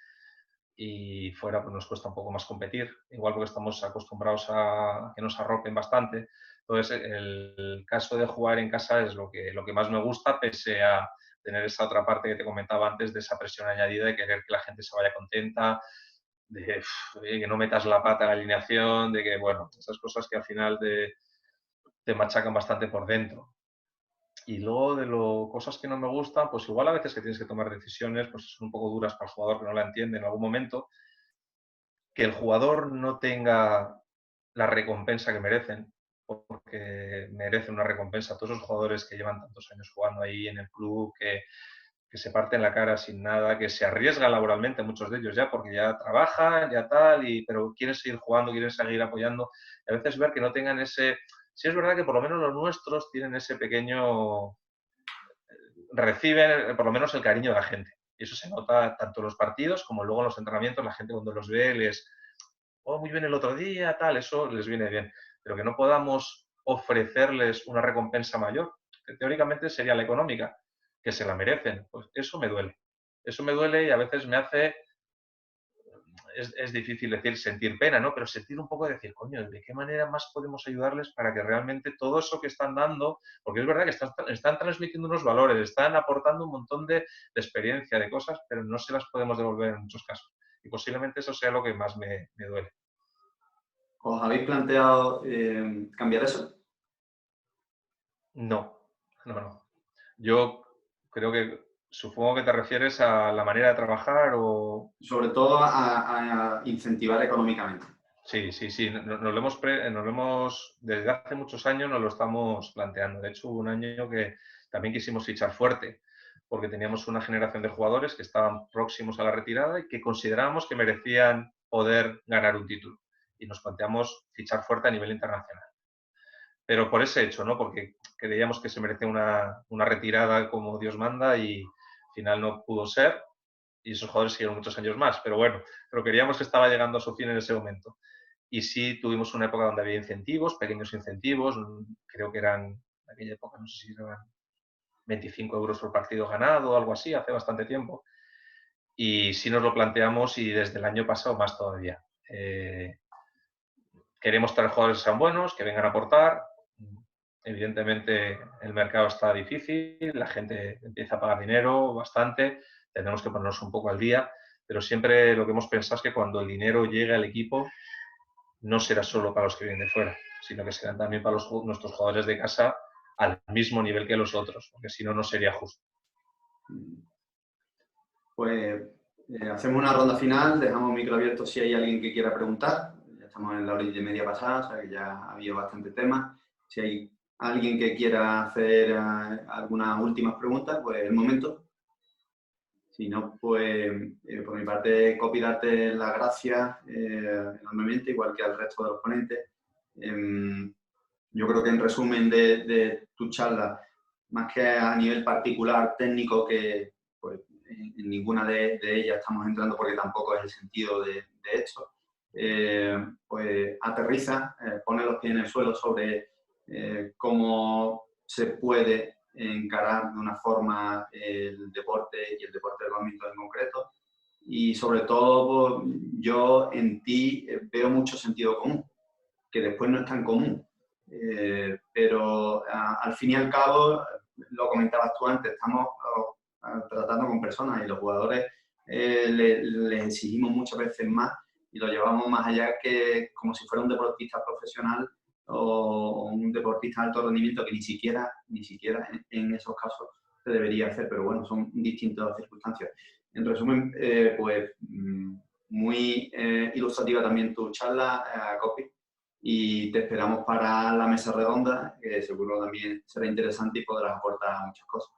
y fuera pues nos cuesta un poco más competir, igual porque estamos acostumbrados a que nos arropen bastante. Entonces, el caso de jugar en casa es lo que más me gusta, pese a tener esa otra parte que te comentaba antes, de esa presión añadida de querer que la gente se vaya contenta, de que no metas la pata en la alineación, de que, bueno, esas cosas que al final te machacan bastante por dentro. Y luego de cosas que no me gustan, pues igual a veces que tienes que tomar decisiones, pues son un poco duras para el jugador que no la entiende en algún momento, que el jugador no tenga la recompensa que merecen, porque merecen una recompensa. Todos esos jugadores que llevan tantos años jugando ahí en el club, que se parten la cara sin nada, que se arriesgan laboralmente, muchos de ellos ya, porque ya trabajan, ya tal, pero quieren seguir jugando, quieren seguir apoyando. Y a veces ver que no tengan ese... Sí es verdad que por lo menos los nuestros tienen ese pequeño... reciben por lo menos el cariño de la gente. Y eso se nota tanto en los partidos como luego en los entrenamientos. La gente cuando los ve les... Oh, muy bien el otro día, tal, eso les viene bien. Pero que no podamos ofrecerles una recompensa mayor, que teóricamente sería la económica, que se la merecen, pues eso me duele. Eso me duele y a veces me hace, es difícil decir sentir pena, ¿no? Pero sentir un poco de decir, coño, ¿de qué manera más podemos ayudarles para que realmente todo eso que están dando, porque es verdad que están transmitiendo unos valores, están aportando un montón de experiencia, de cosas, pero no se las podemos devolver en muchos casos. Y posiblemente eso sea lo que más me duele. ¿Os habéis planteado cambiar eso? No. Yo creo que, supongo que te refieres a la manera de trabajar o... Sobre todo a incentivar económicamente. Sí. Nos lo hemos, desde hace muchos años nos lo estamos planteando. De hecho, hubo un año que también quisimos fichar fuerte, porque teníamos una generación de jugadores que estaban próximos a la retirada y que considerábamos que merecían poder ganar un título. Y nos planteamos fichar fuerte a nivel internacional. Pero por ese hecho, ¿no? Porque creíamos que se merecía una retirada como Dios manda y al final no pudo ser y esos jugadores siguieron muchos años más. Pero bueno, pero queríamos que estaba llegando a su fin en ese momento. Y sí tuvimos una época donde había incentivos, pequeños incentivos, creo que eran, en aquella época, no sé si eran 25 euros por partido ganado o algo así, hace bastante tiempo. Y sí nos lo planteamos y desde el año pasado más todavía. Queremos traer jugadores que sean buenos, que vengan a aportar. Evidentemente el mercado está difícil, la gente empieza a pagar dinero bastante, tenemos que ponernos un poco al día, pero siempre lo que hemos pensado es que cuando el dinero llegue al equipo no será solo para los que vienen de fuera, sino que serán también para nuestros jugadores de casa al mismo nivel que los otros, porque si no, no sería justo. Pues hacemos una ronda final, dejamos micro abierto si hay alguien que quiera preguntar. Ya estamos en la orilla y media pasada, o sea que ya ha habido bastante tema. Si hay alguien que quiera hacer algunas últimas preguntas, pues el momento. Si no, pues por mi parte, Copi, darte las gracias enormemente, igual que al resto de los ponentes. Yo creo que en resumen de tu charla, más que a nivel particular, técnico, que pues, en ninguna de ellas estamos entrando porque tampoco es el sentido de esto, pues aterriza, pone los pies en el suelo sobre cómo se puede encarar de una forma el deporte y el deporte de badminton en concreto. Y sobre todo, yo en ti veo mucho sentido común, que después no es tan común. Pero al fin y al cabo, lo comentabas tú antes, estamos tratando con personas y los jugadores les exigimos muchas veces más y lo llevamos más allá que como si fuera un deportista profesional o un deportista de alto rendimiento, que ni siquiera en esos casos se debería hacer, pero bueno, son distintas circunstancias. En resumen, pues muy ilustrativa también tu charla, Copi, y te esperamos para la mesa redonda, que seguro también será interesante y podrás aportar muchas cosas.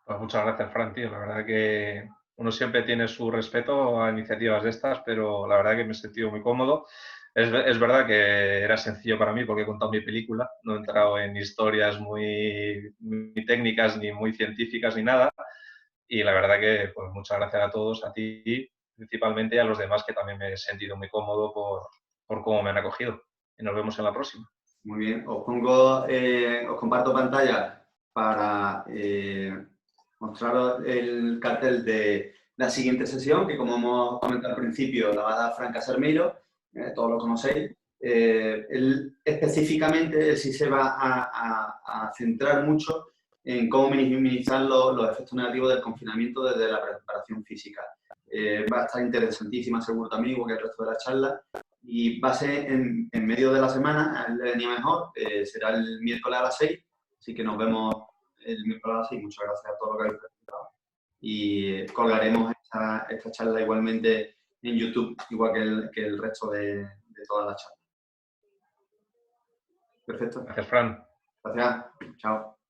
Pues muchas gracias, Fran, tío. La verdad que uno siempre tiene su respeto a iniciativas de estas, pero la verdad que me he sentido muy cómodo. Es verdad que era sencillo para mí porque he contado mi película, no he entrado en historias muy técnicas ni muy científicas ni nada. Y la verdad que pues muchas gracias a todos, a ti principalmente y a los demás, que también me he sentido muy cómodo por cómo me han acogido. Y nos vemos en la próxima. Muy bien, os comparto pantalla para mostraros el cartel de la siguiente sesión, que como hemos comentado al principio, la va a dar Fran Casermeiro, todos lo conocéis. Él específicamente sí se va a centrar mucho en cómo minimizar los efectos negativos del confinamiento desde la preparación física. Va a estar interesantísima, seguro también, igual que el resto de la charla. Y va a ser en medio de la semana, a él le venía mejor, será el miércoles a las 6, así que nos vemos el miércoles a las 6. Muchas gracias a todos los que habéis presentado. Y colgaremos esta charla igualmente en YouTube, igual que el resto de todas las charlas. Perfecto. Gracias, Fran. Gracias. Chao.